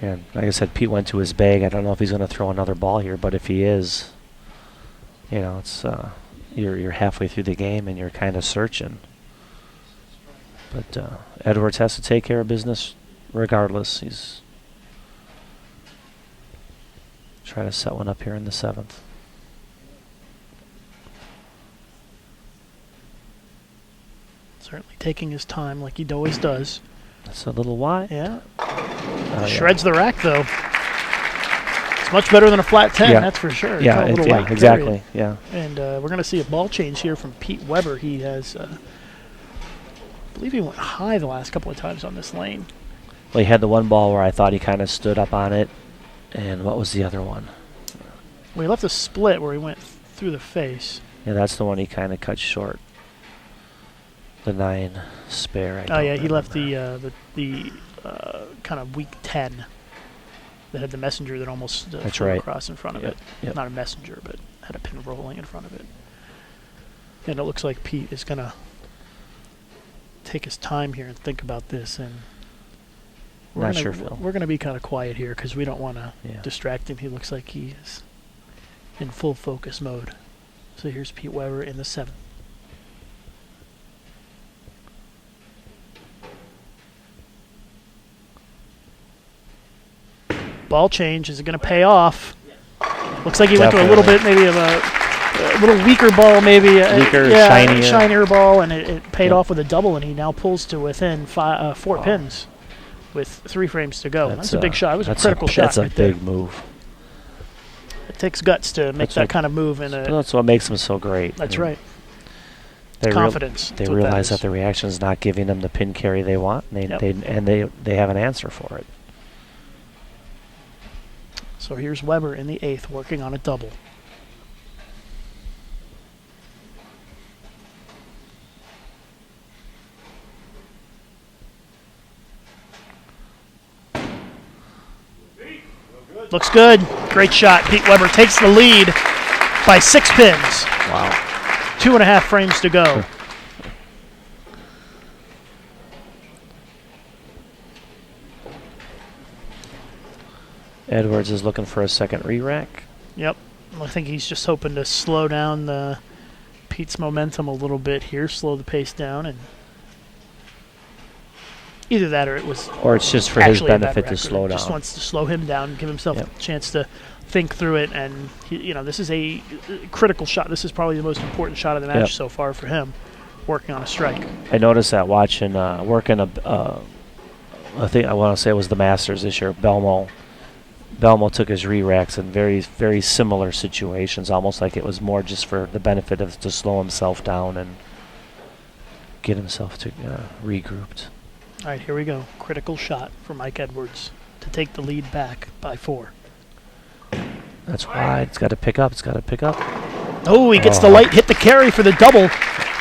Speaker 3: And like I said, Pete went to his bag. I don't know if he's going to throw another ball here, but if he is, it's you're halfway through the game and you're kind of searching. But Edwards has to take care of business regardless. He's trying to set one up here in the 7th.
Speaker 2: Certainly taking his time like he always does.
Speaker 3: That's a little wide.
Speaker 2: Yeah.
Speaker 3: Oh,
Speaker 2: Shreds the rack, though. It's much better than a flat 10, that's for sure.
Speaker 3: Yeah, exactly.
Speaker 2: Period.
Speaker 3: Yeah.
Speaker 2: And we're going to see a ball change here from Pete Weber. He has, I believe he went high the last couple of times on this lane.
Speaker 3: Well, he had the one ball where I thought he kind of stood up on it. And what was the other one?
Speaker 2: Well, he left a split where he went through the face.
Speaker 3: Yeah, that's the one he kind of cut short. The 9 spare.
Speaker 2: He left the kind of weak 10 that had the messenger that almost flew across in front of it.
Speaker 3: Yep.
Speaker 2: Not a messenger, but had a pin rolling in front of it. And it looks like Pete is going to take his time here and think about this. And we're going to be kind of quiet here because we don't want to distract him. He looks like he is in full focus mode. So here's Pete Weber in the 7th. Ball change. Is it going to pay off? Looks like he went to a little bit, maybe of a little weaker ball, maybe. Shinier ball, and it paid off with a double, and he now pulls to within 4 pins with 3 frames to go. That's a big shot. It was a critical shot.
Speaker 3: That's a big move.
Speaker 2: It takes guts to make that kind of move.
Speaker 3: That's what makes him so great.
Speaker 2: That's right.
Speaker 3: Confidence. They realize that the reaction is not giving them the pin carry they want, and they have an answer for it.
Speaker 2: So here's Weber in the 8th working on a double. Looks good. Great shot. Pete Weber takes the lead by 6 pins.
Speaker 3: Wow.
Speaker 2: 2.5 frames to go.
Speaker 3: Edwards is looking for a second re-rack.
Speaker 2: Yep. I think he's just hoping to slow down Pete's momentum a little bit here, slow the pace down, and either that or
Speaker 3: it's just for his
Speaker 2: actually a bad
Speaker 3: benefit to
Speaker 2: record.
Speaker 3: slow down.
Speaker 2: Just wants to slow him down, give himself
Speaker 3: Yep.
Speaker 2: a chance to think through it, and this is a critical shot. This is probably the most important shot of the match
Speaker 3: Yep.
Speaker 2: so far for him, working on a strike.
Speaker 3: I noticed that watching, working I think I want to say it was the Masters this year. Belmo took his re-racks in very, very similar situations, almost like it was more just for the benefit of to slow himself down and get himself to regrouped.
Speaker 2: All right, here we go. Critical shot for Mike Edwards to take the lead back by 4.
Speaker 3: That's wide. It's got to pick up. It's got to pick up.
Speaker 2: Oh, he gets the light, hit the carry for the double,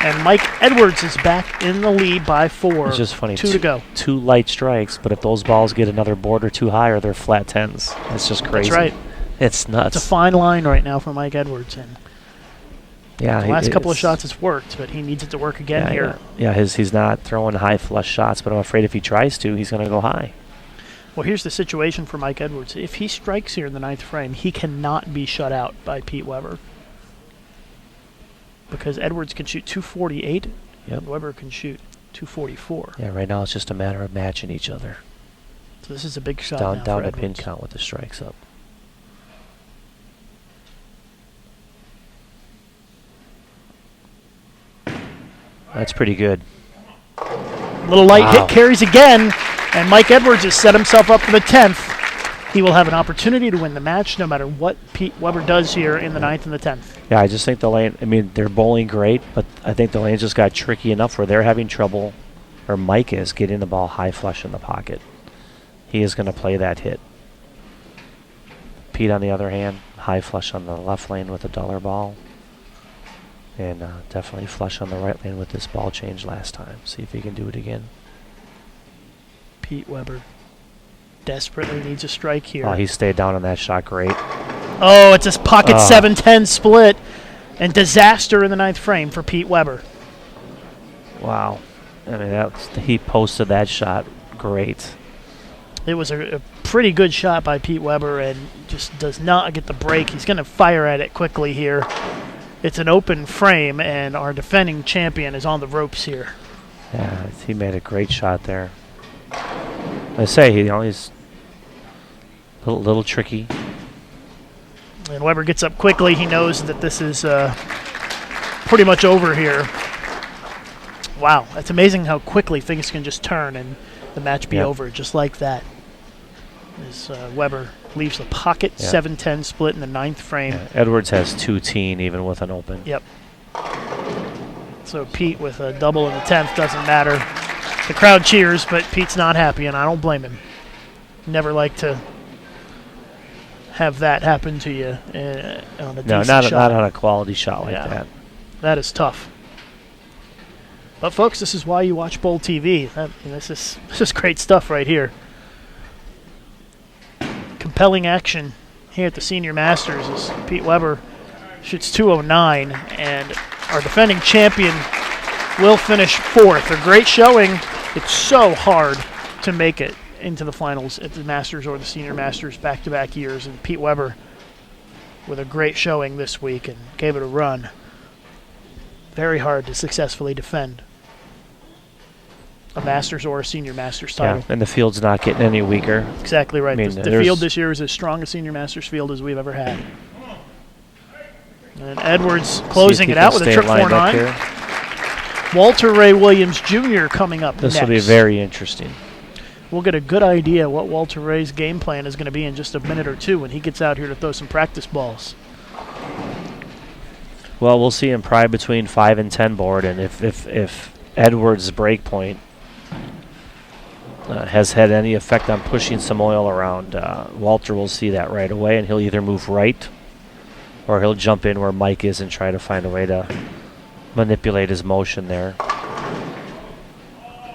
Speaker 2: and Mike Edwards is back in the lead by 4.
Speaker 3: It's just funny.
Speaker 2: 2 to go.
Speaker 3: 2 light strikes, but if those balls get another board or 2 higher, they're flat 10s. That's just crazy.
Speaker 2: That's right.
Speaker 3: It's nuts.
Speaker 2: It's a fine line right now for Mike Edwards, and
Speaker 3: Yeah,
Speaker 2: the last couple of shots it's worked, but he needs it to work again here.
Speaker 3: Yeah, he's not throwing high flush shots, but I'm afraid if he tries to, he's going to go high.
Speaker 2: Well, here's the situation for Mike Edwards. If he strikes here in the 9th frame, he cannot be shut out by Pete Weber, because Edwards can shoot 248,
Speaker 3: Yep.
Speaker 2: and Weber can shoot 244.
Speaker 3: Yeah, right now it's just a matter of matching each other.
Speaker 2: So this is a big shot
Speaker 3: Down
Speaker 2: now
Speaker 3: to
Speaker 2: for
Speaker 3: pin
Speaker 2: Edwards.
Speaker 3: count with the strikes up. That's pretty good.
Speaker 2: Little light
Speaker 3: Wow.
Speaker 2: hit, carries again, and Mike Edwards has set himself up for the 10th. He will have an opportunity to win the match no matter what Pete Weber does here in the 9th and the 10th.
Speaker 3: Yeah, I just think the lane, I mean, they're bowling great, but I think the lane just got tricky enough where they're having trouble, or Mike is, getting the ball high flush in the pocket. He is going to play that hit. Pete, on the other hand, high flush on the left lane with a dollar ball. And definitely flush on the right lane with this ball change last time. See if he can do it again.
Speaker 2: Pete Weber desperately needs a strike here.
Speaker 3: Oh, he stayed down on that shot great.
Speaker 2: Oh, it's a pocket 7-10 split, and disaster in the 9th frame for Pete Weber.
Speaker 3: Wow. I mean, he posted that shot great.
Speaker 2: It was a pretty good shot by Pete Weber, and just does not get the break. He's going to fire at it quickly here. It's an open frame, and our defending champion is on the ropes here.
Speaker 3: Yeah, he made a great shot there. I say, he's a little tricky.
Speaker 2: And Weber gets up quickly. He knows that this is pretty much over here. Wow, it's amazing how quickly things can just turn and the match be over just like that. As Weber leaves the pocket 7-10 split in the 9th frame.
Speaker 3: Yeah, Edwards has 2-teen even with an open.
Speaker 2: Yep. So Pete with a double in the 10th doesn't matter. The crowd cheers, but Pete's not happy, and I don't blame him. Never like to have that happen to you on a decent shot.
Speaker 3: Not on a quality shot like that.
Speaker 2: That is tough. But folks, this is why you watch Bowl TV. This is great stuff right here. Compelling action here at the Senior Masters as Pete Weber shoots 209, and our defending champion will finish 4th. A great showing. It's so hard to make it into the finals at the Masters or the Senior Masters back-to-back years, and Pete Weber with a great showing this week and gave it a run. Very hard to successfully defend a Masters or a Senior Masters title.
Speaker 3: Yeah, and the field's not getting any weaker.
Speaker 2: Exactly right.
Speaker 3: I mean,
Speaker 2: The field this year is as strong a Senior Masters field as we've ever had. And Edwards closing it out with a trip 4-9. Walter Ray Williams Jr. coming up next.
Speaker 3: This will be very interesting.
Speaker 2: We'll get a good idea what Walter Ray's game plan is going to be in just a minute or two when he gets out here to throw some practice balls.
Speaker 3: Well, we'll see him probably between 5 and 10 board, and if Edwards' break point has had any effect on pushing some oil around, Walter will see that right away, and he'll either move right or he'll jump in where Mike is and try to find a way to manipulate his motion there.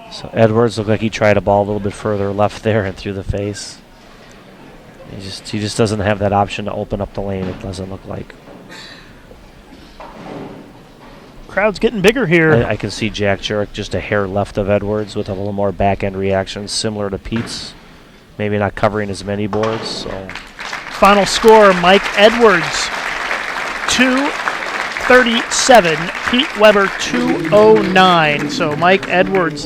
Speaker 3: So Edwards looked like he tried a ball a little bit further left there and through the face. He just doesn't have that option to open up the lane, it doesn't look like.
Speaker 2: Crowd's getting bigger here.
Speaker 3: I can see Jack Jurek just a hair left of Edwards with a little more back-end reaction, similar to Pete's. Maybe not covering as many boards. So.
Speaker 2: Final score, Mike Edwards, 237. Pete Weber, 209. So Mike Edwards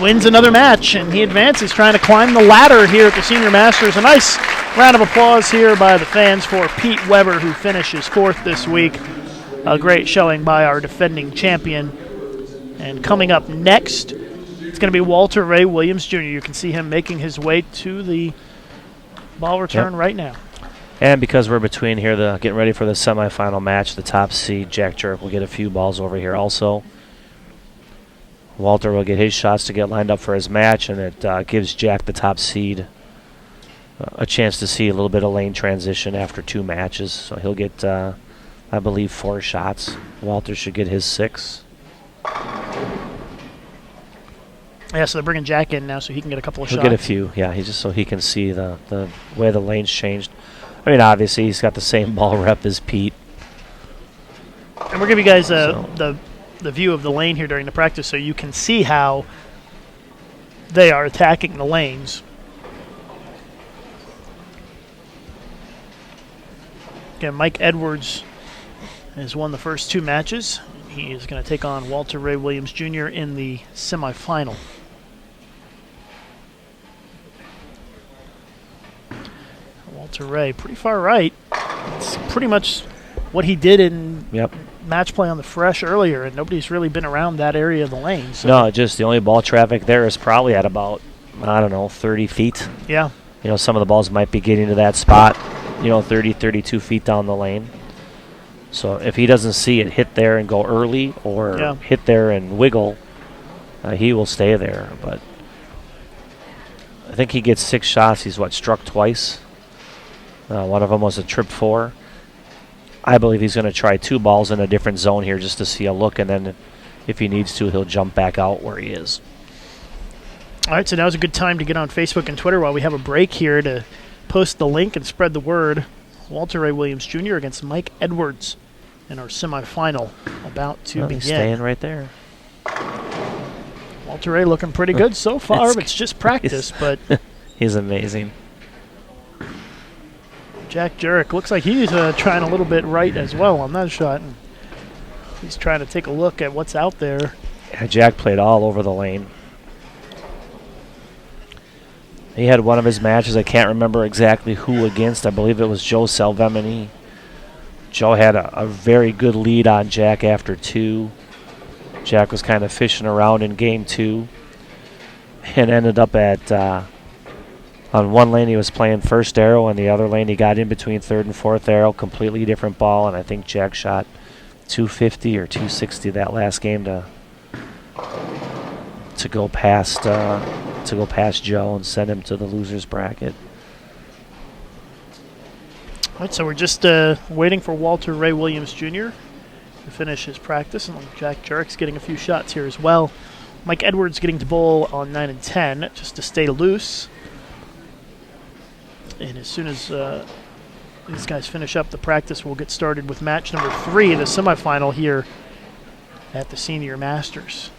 Speaker 2: wins another match, and he advances, trying to climb the ladder here at the Senior Masters. A nice round of applause here by the fans for Pete Weber, who finishes 4th this week. A great showing by our defending champion. And coming up next, it's going to be Walter Ray Williams Jr. You can see him making his way to the ball return right now.
Speaker 3: And because we're between here, getting ready for the semifinal match, the top seed, Jack Jurek, will get a few balls over here also. Walter will get his shots to get lined up for his match, and it gives Jack, the top seed, a chance to see a little bit of lane transition after 2 matches. So he'll get, I believe, 4 shots. Walter should get his 6.
Speaker 2: Yeah, so they're bringing Jack in now so he can get a couple of shots.
Speaker 3: He'll get a few, yeah, just so he can see the way the lane's changed. I mean, obviously, he's got the same ball rep as Pete.
Speaker 2: And we'll give you guys the view of the lane here during the practice so you can see how they are attacking the lanes. Again, Mike Edwards has won the first 2 matches. He is going to take on Walter Ray Williams Jr. in the semifinal. Walter Ray, pretty far right. It's pretty much what he did in match play on the Fresh earlier, and nobody's really been around that area of the lane. So.
Speaker 3: No, just the only ball traffic there is probably at about, 30 feet.
Speaker 2: Yeah.
Speaker 3: Some of the balls might be getting to that spot, 30, 32 feet down the lane. So if he doesn't see it hit there and go early or hit there and wiggle, he will stay there. But I think he gets 6 shots. He's, struck twice. One of them was a trip 4. I believe he's going to try 2 balls in a different zone here just to see a look, and then if he needs to, he'll jump back out where he is.
Speaker 2: All right, so now's a good time to get on Facebook and Twitter while we have a break here to post the link and spread the word. Walter Ray Williams Jr. against Mike Edwards in our semifinal about to begin.
Speaker 3: He's staying right there.
Speaker 2: Walter Ray looking pretty good so far. It's just practice, but
Speaker 3: he's amazing.
Speaker 2: Jack Jurek looks like he's trying a little bit right as well on that shot. And he's trying to take a look at what's out there.
Speaker 3: Yeah, Jack played all over the lane. He had one of his matches, I can't remember exactly who against. I believe it was Joe Salvemini. Joe had a very good lead on Jack after 2. Jack was kind of fishing around in game 2 and ended up at, on one lane he was playing first arrow, and the other lane he got in between 3rd and 4th arrow, completely different ball, and I think Jack shot 250 or 260 that last game to go past Joe and send him to the losers bracket.
Speaker 2: All right, so we're just waiting for Walter Ray Williams Jr. to finish his practice, and Jack Jurek's getting a few shots here as well. Mike Edwards getting to bowl on 9 and 10 just to stay loose. And as soon as these guys finish up the practice, we'll get started with match number 3, the semifinal here at the Senior Masters.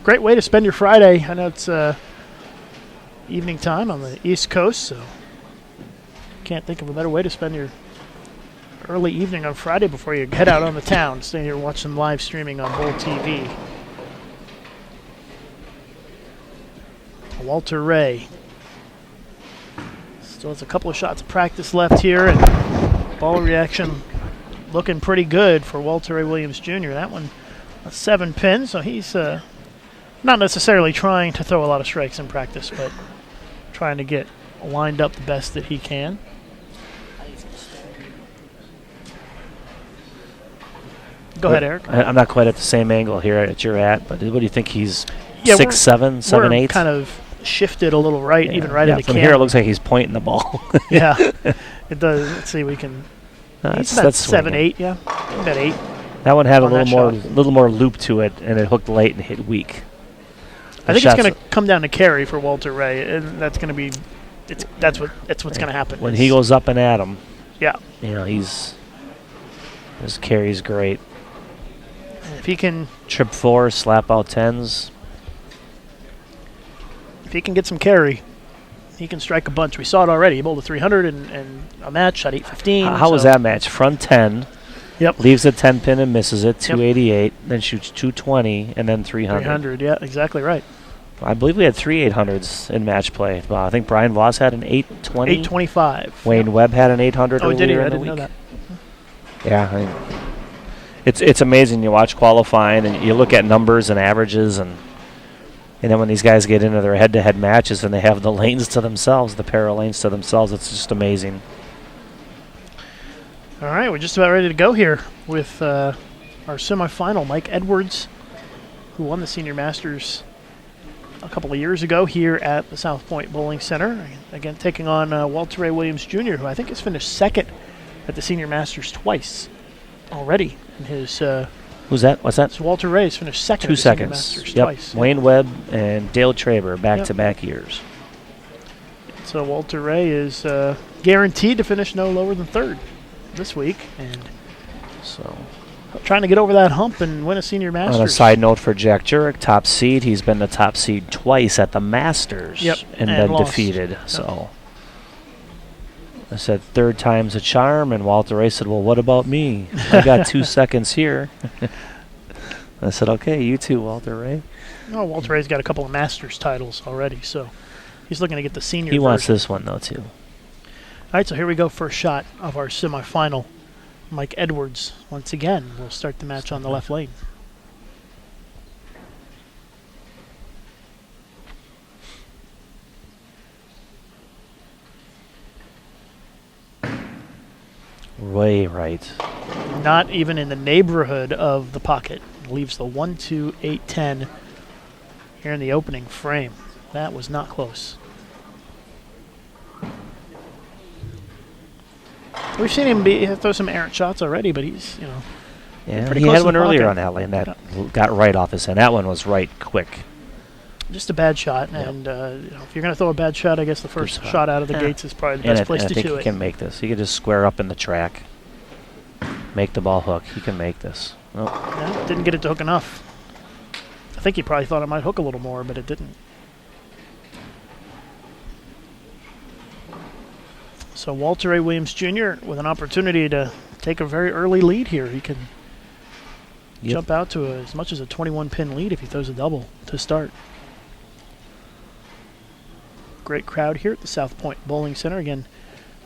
Speaker 2: Great way to spend your Friday. I know it's evening time on the East Coast, so can't think of a better way to spend your early evening on Friday before you head out on the town. Stay here and watch some live streaming on Bowl TV. Walter Ray still has a couple of shots of practice left here, and ball reaction looking pretty good for Walter Ray Williams Jr. That one, a 7 pin, so he's not necessarily trying to throw a lot of strikes in practice, but trying to get lined up the best that he can. Go ahead, Eric.
Speaker 3: I'm not quite at the same angle here that you're at, but what do you think he's 6'7", 7'8"?
Speaker 2: Kind of shifted a little right, even right at the
Speaker 3: from
Speaker 2: camera.
Speaker 3: here it looks like he's pointing the ball.
Speaker 2: Yeah, it does. Let's see, we can. That's 7'8", yeah, about 8.
Speaker 3: That one had a little more loop to it, and it hooked late and hit weak.
Speaker 2: I think it's going to come down to carry for Walter Ray, and that's going to be that's what's going to happen.
Speaker 3: When he goes up and at him,
Speaker 2: yeah,
Speaker 3: his carry's great.
Speaker 2: And if he can
Speaker 3: Trip 4, slap out 10s.
Speaker 2: If he can get some carry, he can strike a bunch. We saw it already. He bowled a 300 and a match, shot 815.
Speaker 3: How was that match? Front 10.
Speaker 2: Yep.
Speaker 3: Leaves a 10 pin and misses it, 288, then shoots 220, and then 300.
Speaker 2: 300, yeah, exactly right.
Speaker 3: I believe we had 3 800s in match play. I think Brian Voss had an 820.
Speaker 2: 825.
Speaker 3: Wayne Webb had an 800
Speaker 2: Oh, did he?
Speaker 3: earlier
Speaker 2: I
Speaker 3: in the
Speaker 2: didn't know
Speaker 3: week.
Speaker 2: that.
Speaker 3: Yeah, it's amazing. You watch qualifying and you look at numbers and averages, and then when these guys get into their head-to-head matches and they have the lanes to themselves, the para lanes to themselves, it's just amazing.
Speaker 2: All right, we're just about ready to go here with our semifinal. Mike Edwards, who won the Senior Masters a couple of years ago here at the South Point Bowling Center. Again, taking on Walter Ray Williams Jr., who I think has finished second at the Senior Masters twice already in his...
Speaker 3: Who's that? What's that?
Speaker 2: So Walter Ray has finished second
Speaker 3: 2
Speaker 2: at the Senior
Speaker 3: seconds.
Speaker 2: Masters
Speaker 3: Yep.
Speaker 2: twice.
Speaker 3: Wayne Webb and Dale Traber back-to-back years.
Speaker 2: So Walter Ray is guaranteed to finish no lower than third this week, and
Speaker 3: So,
Speaker 2: trying to get over that hump and win a Senior Masters.
Speaker 3: on a side note for Jack Jurek, top seed. He's been the top seed twice at the Masters.
Speaker 2: Yep,
Speaker 3: And
Speaker 2: and
Speaker 3: been
Speaker 2: lost.
Speaker 3: defeated. So I said third time's a charm, and Walter Ray said, "Well, what about me? I got 2 seconds here." I said, "Okay, you too, Walter Ray."
Speaker 2: Oh, Walter Ray's got a couple of Masters titles already, so he's looking to get the senior
Speaker 3: He wants
Speaker 2: version.
Speaker 3: this one though too.
Speaker 2: All right, so here we go, first shot of our semifinal. Mike Edwards, once again, will start the match on the left lane.
Speaker 3: Way right.
Speaker 2: Not even in the neighborhood of the pocket. Leaves the 1, 2, 8, 10 here in the opening frame. That was not close. We've seen him throw some errant shots already, but he's,
Speaker 3: Yeah,
Speaker 2: pretty
Speaker 3: he
Speaker 2: close
Speaker 3: had
Speaker 2: to
Speaker 3: one
Speaker 2: the
Speaker 3: earlier
Speaker 2: pocket.
Speaker 3: on that lane that got right off his hand. That one was right quick.
Speaker 2: just a bad shot.
Speaker 3: Yep.
Speaker 2: And if you're going to throw a bad shot, I guess the first
Speaker 3: spot.
Speaker 2: shot out of the
Speaker 3: Yeah.
Speaker 2: gates is probably the
Speaker 3: And
Speaker 2: best
Speaker 3: I
Speaker 2: place to
Speaker 3: think
Speaker 2: do
Speaker 3: he
Speaker 2: it.
Speaker 3: can make this. He can just square up in the track, make the ball hook. He can make this. Oh,
Speaker 2: Yeah, didn't get it to hook enough. I think he probably thought it might hook a little more, but it didn't. So Walter A. Williams Jr. with an opportunity to take a very early lead here. He can
Speaker 3: Yep.
Speaker 2: jump out to as much as a 21-pin lead if he throws a double to start. Great crowd here at the South Point Bowling Center. Again,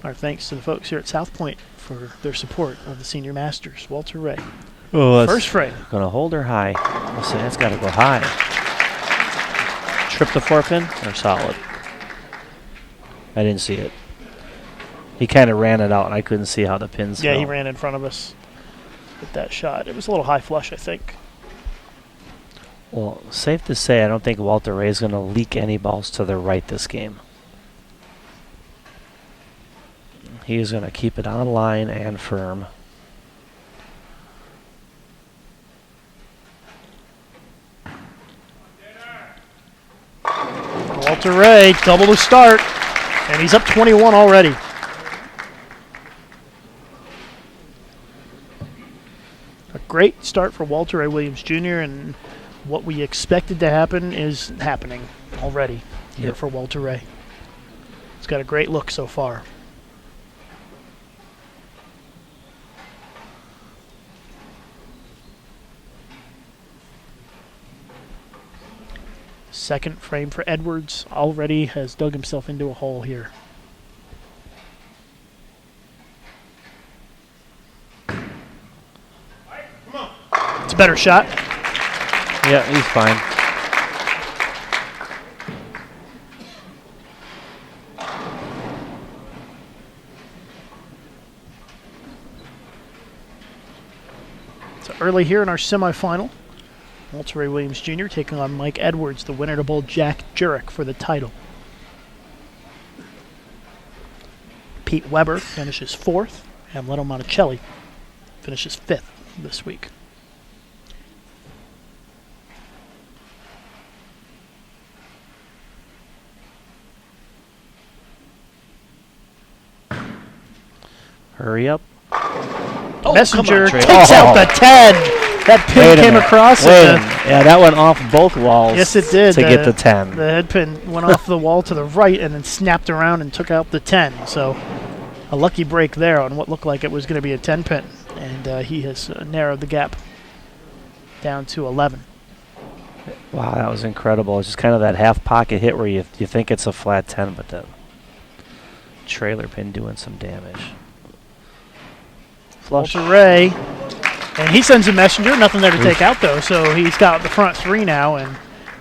Speaker 2: our thanks to the folks here at South Point for their support of the Senior Masters. Walter Ray.
Speaker 3: Oh,
Speaker 2: First frame.
Speaker 3: Gonna hold her high. Let's say that's gotta go high. Trip the 4-pin or solid? I didn't see it. He kind of ran it out, and I couldn't see how the pins
Speaker 2: Yeah,
Speaker 3: fell.
Speaker 2: he ran in front of us with that shot. It was a little high flush, I think.
Speaker 3: Well, safe to say, I don't think Walter Ray is going to leak any balls to the right this game. He is going to keep it on line and firm.
Speaker 2: Walter Ray, double to start, and he's up 21 already. A great start for Walter Ray Williams Jr., and what we expected to happen is happening already here
Speaker 3: Yep.
Speaker 2: for Walter Ray. He's got a great look so far. Second frame for Edwards already has dug himself into a hole here. It's a better shot.
Speaker 3: Yeah, he's fine.
Speaker 2: So early here in our semifinal, Walter Ray Williams Jr. taking on Mike Edwards, the winner to bowl Jack Jurek for the title. Pete Weber finishes fourth. Amleto Monacelli finishes fifth this week.
Speaker 3: Hurry up.
Speaker 2: Messenger
Speaker 3: Trey.
Speaker 2: takes out the 10. That pin
Speaker 3: Wait a
Speaker 2: came
Speaker 3: minute.
Speaker 2: across.
Speaker 3: Wait a
Speaker 2: and
Speaker 3: minute. Yeah, that went off both walls.
Speaker 2: Yes, it did.
Speaker 3: To get the 10.
Speaker 2: The head pin went off the wall to the right and then snapped around and took out the 10. So a lucky break there on what looked like it was going to be a 10 pin. And he has narrowed the gap down to 11.
Speaker 3: Wow, that was incredible. It's just kind of that half pocket hit where you think it's a flat 10, but the trailer pin doing some damage. Flush.
Speaker 2: Walter Ray. And he sends a messenger. Nothing there to take out, though. So he's got the front 3 now and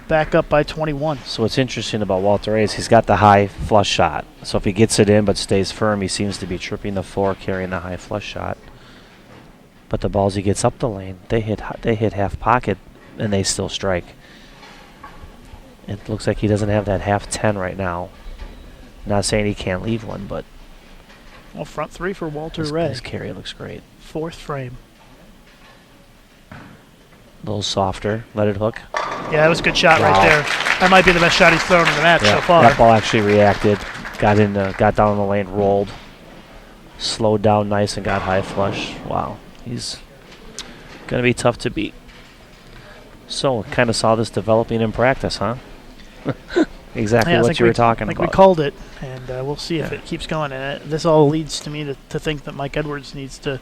Speaker 2: back up by 21.
Speaker 3: So what's interesting about Walter Ray is he's got the high flush shot. So if he gets it in but stays firm, he seems to be tripping the 4, carrying the high flush shot. But the balls he gets up the lane, they hit half pocket, and they still strike. It looks like he doesn't have that half 10 right now. Not saying he can't leave one, but
Speaker 2: Well, front 3 for Walter Ray.
Speaker 3: his carry looks great.
Speaker 2: 4th frame.
Speaker 3: A little softer, let it hook.
Speaker 2: Yeah, that was a good shot
Speaker 3: Wow.
Speaker 2: right there. That might be the best shot he's thrown in the match so far.
Speaker 3: That ball actually reacted, got down the lane, rolled, slowed down nice, and got high flush. Wow, he's gonna be tough to beat. So, kind of saw this developing in practice, huh? Exactly
Speaker 2: Yeah,
Speaker 3: what you were talking
Speaker 2: I think
Speaker 3: about.
Speaker 2: we called it, and we'll see if it keeps going. And this all leads to me to think that Mike Edwards needs to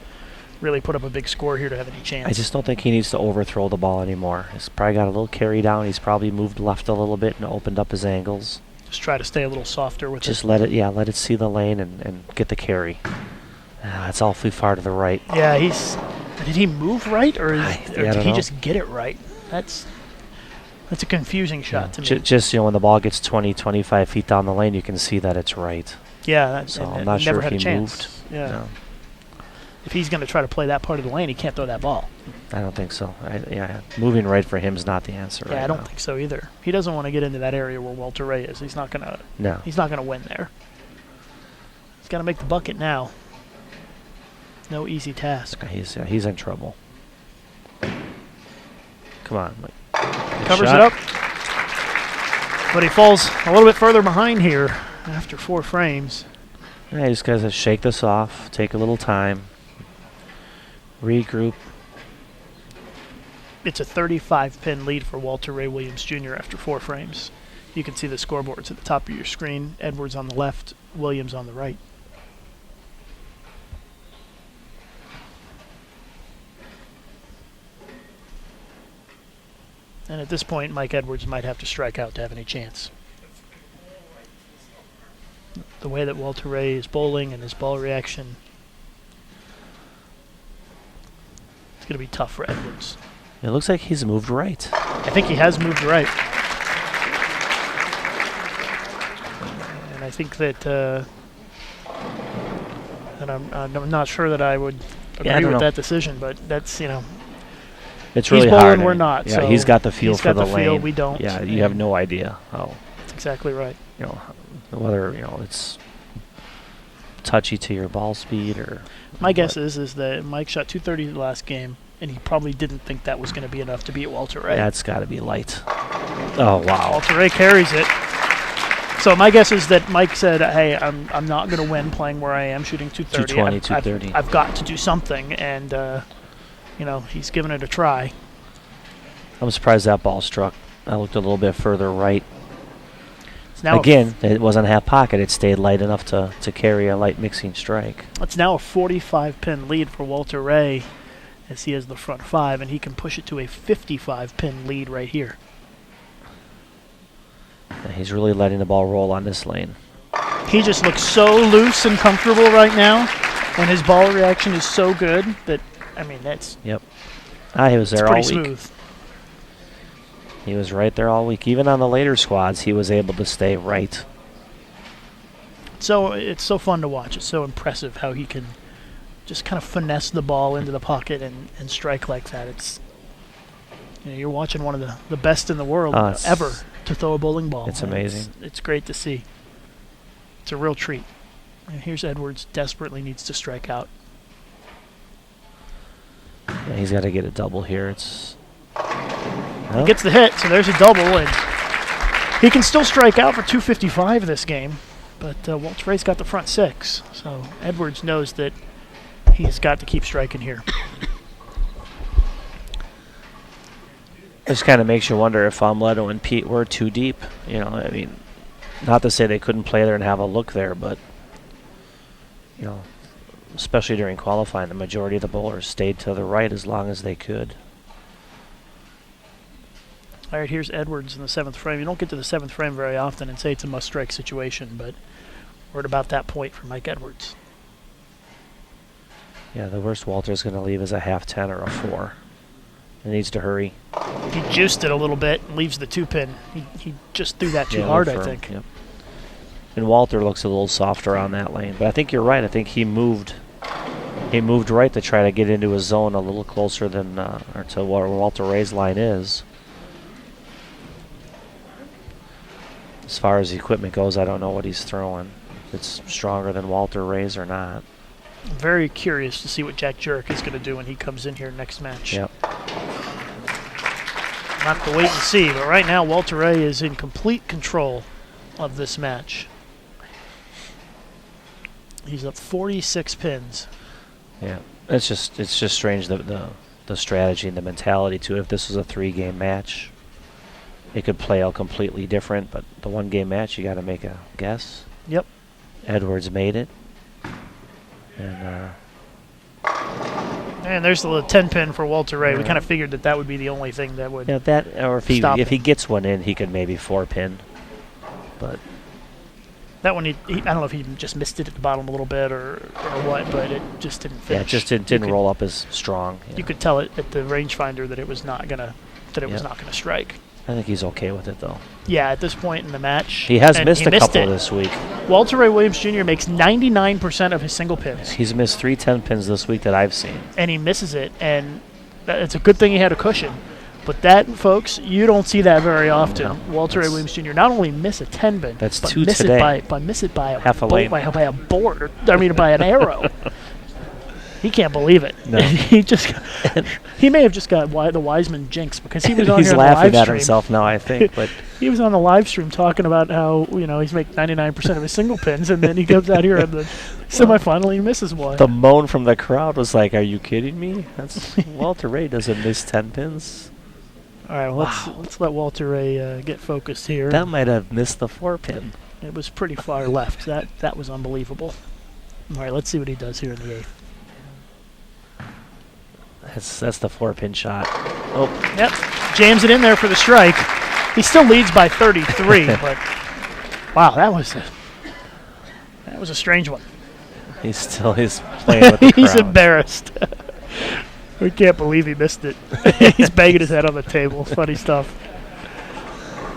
Speaker 2: really put up a big score here to have any chance.
Speaker 3: I just don't think he needs to overthrow the ball anymore. He's probably got a little carry down. He's probably moved left a little bit and opened up his angles.
Speaker 2: Just try to stay a little softer with
Speaker 3: Just
Speaker 2: it.
Speaker 3: let it see the lane and get the carry. It's awfully far to the right.
Speaker 2: Yeah, did he move right, or
Speaker 3: I
Speaker 2: did
Speaker 3: don't
Speaker 2: he
Speaker 3: know.
Speaker 2: just get it right? That's a confusing shot to me.
Speaker 3: Just when the ball gets 20, 25 feet down the lane, you can see that it's right.
Speaker 2: Yeah,
Speaker 3: So
Speaker 2: and
Speaker 3: I'm not
Speaker 2: never
Speaker 3: sure
Speaker 2: had
Speaker 3: if
Speaker 2: a
Speaker 3: he
Speaker 2: chance.
Speaker 3: moved.
Speaker 2: Yeah.
Speaker 3: No,
Speaker 2: If he's going to try to play that part of the lane, he can't throw that ball.
Speaker 3: I don't think so. Moving right for him is not the answer.
Speaker 2: Yeah,
Speaker 3: right
Speaker 2: I don't
Speaker 3: now.
Speaker 2: think so either. He doesn't want to get into that area where Walter Ray is. He's not going to.
Speaker 3: No.
Speaker 2: He's not going to win there. He's got to make the bucket now. No easy task.
Speaker 3: He's in trouble. Come on, Mike. Good
Speaker 2: Covers
Speaker 3: shot.
Speaker 2: it up. But he falls a little bit further behind here after 4 frames.
Speaker 3: Yeah, you just got to shake this off, take a little time, regroup.
Speaker 2: It's a 35-pin lead for Walter Ray Williams Jr. after 4 frames. You can see the scoreboards at the top of your screen. Edwards on the left, Williams on the right. And at this point, Mike Edwards might have to strike out to have any chance. The way that Walter Ray is bowling and his ball reaction, it's going to be tough for Edwards.
Speaker 3: It looks like he's moved right.
Speaker 2: I think he has moved right. And I think that I'm not sure that I would
Speaker 3: Yeah, I
Speaker 2: agree
Speaker 3: don't
Speaker 2: with
Speaker 3: know.
Speaker 2: that decision, but that's,
Speaker 3: It's
Speaker 2: he's
Speaker 3: really
Speaker 2: bowling,
Speaker 3: hard.
Speaker 2: we're not,
Speaker 3: Yeah,
Speaker 2: so
Speaker 3: he's got the feel
Speaker 2: he's
Speaker 3: for
Speaker 2: got
Speaker 3: the
Speaker 2: the feel,
Speaker 3: lane.
Speaker 2: we don't,
Speaker 3: Yeah, you have
Speaker 2: and-
Speaker 3: no idea how,
Speaker 2: that's exactly right.
Speaker 3: whether it's touchy to your ball speed or.
Speaker 2: My guess is that Mike shot 230 the last game, and he probably didn't think that was going to be enough to beat Walter Ray.
Speaker 3: That's got to be light. Oh wow.
Speaker 2: Walter Ray carries it. So my guess is that Mike said, "Hey, I'm not going to win playing where I am, shooting 230.
Speaker 3: 220, 230.
Speaker 2: I've got to do something," and he's given it a try.
Speaker 3: I'm surprised that ball struck. I looked a little bit further right.
Speaker 2: It's now
Speaker 3: Again, it wasn't half pocket. It stayed light enough to carry a light mixing strike.
Speaker 2: it's now a 45-pin lead for Walter Ray, as he has the front 5, and he can push it to a 55-pin lead right here.
Speaker 3: Yeah, he's really letting the ball roll on this lane.
Speaker 2: He just looks so loose and comfortable right now, and his ball reaction is so good that, that's
Speaker 3: Yep. He was there all
Speaker 2: pretty
Speaker 3: week.
Speaker 2: smooth.
Speaker 3: He was right there all week. Even on the later squads, he was able to stay right.
Speaker 2: So it's so fun to watch. It's so impressive how he can just kind of finesse the ball into the pocket and strike like that. It's you're watching one of the best in the world ever to throw a bowling ball.
Speaker 3: It's amazing.
Speaker 2: It's great to see. It's a real treat. And here's Edwards, desperately needs to strike out.
Speaker 3: Yeah, he's got to get a double here.
Speaker 2: He gets the hit, so there's a double, and he can still strike out for 255 this game. But Walter Ray's got the front 6, so Edwards knows that He's got to keep striking here.
Speaker 3: This kind of makes you wonder if Amleto and Pete were too deep. You know, I mean, not to say they couldn't play there and have a look there, but, you know, especially during qualifying, the majority of the bowlers stayed to the right as long as they could.
Speaker 2: All right, here's Edwards in the 7th frame. You don't get to the 7th frame very often and say it's a must-strike situation, but we're at about that point for Mike Edwards.
Speaker 3: Yeah, the worst Walter's going to leave is a half 10 or a 4. He needs to hurry.
Speaker 2: He juiced it a little bit and leaves the 2-pin. He just threw that too hard, I think.
Speaker 3: Yep. And Walter looks a little softer on that lane. But I think you're right. I think he moved right to try to get into his zone a little closer than or to where Walter Ray's line is. As far as the equipment goes, I don't know what he's throwing. If it's stronger than Walter Ray's or not.
Speaker 2: I'm very curious to see what Jack Jurek is going to do when he comes in here next match.
Speaker 3: Yep.
Speaker 2: We'll have to wait and see, but right now Walter Ray is in complete control of this match. He's up 46 pins.
Speaker 3: Yeah, it's just strange the strategy and the mentality to it. If this was a 3-game match, it could play out completely different. But the 1-game match, you got to make a guess.
Speaker 2: Yep.
Speaker 3: Edwards made it,
Speaker 2: and there's the 10-pin for Walter Ray. We kind of figured that would be the only thing that would.
Speaker 3: Yeah, that or if he gets one in, he could maybe 4-pin. But
Speaker 2: that one, I don't know if he just missed it at the bottom a little bit or what, but it just didn't finish.
Speaker 3: Yeah, it just didn't roll up as strong.
Speaker 2: You could tell it at the rangefinder that it was not gonna strike.
Speaker 3: I think he's okay with it though.
Speaker 2: Yeah, at this point in the match,
Speaker 3: he has missed a couple this week.
Speaker 2: Walter Ray Williams Jr. makes 99% of his single pins.
Speaker 3: He's missed 3 10-pins this week that I've seen,
Speaker 2: and he misses it, and it's a good thing he had a cushion. But that, folks, you don't see that very often.
Speaker 3: No,
Speaker 2: Walter Ray Williams Jr. not only miss a 10-pin,
Speaker 3: that's
Speaker 2: but
Speaker 3: 2
Speaker 2: miss
Speaker 3: today.
Speaker 2: it by a
Speaker 3: half a lane.
Speaker 2: by a board. By an arrow. He can't believe it.
Speaker 3: No.
Speaker 2: He may have just got the Wiseman jinx because he was on
Speaker 3: he's
Speaker 2: here on the live
Speaker 3: laughing at
Speaker 2: stream.
Speaker 3: himself now, I think. But
Speaker 2: he was on the live stream talking about how he's making 99% of his single pins, and then he comes out here in the semifinal and he misses one.
Speaker 3: The moan from the crowd was like, "Are you kidding me? That's Walter Ray doesn't miss 10 pins."
Speaker 2: All right, well, let's let Walter Ray get focused here.
Speaker 3: That might have missed the 4-pin.
Speaker 2: It was pretty far left. That was unbelievable. All right, let's see what he does here in the 8th.
Speaker 3: That's the 4-pin shot. Oh,
Speaker 2: yep, jams it in there for the strike. He still leads by 33, but wow, that was a strange one.
Speaker 3: he's playing with the crowd.
Speaker 2: He's embarrassed. We can't believe he missed it. He's banging his head on the table. Funny stuff.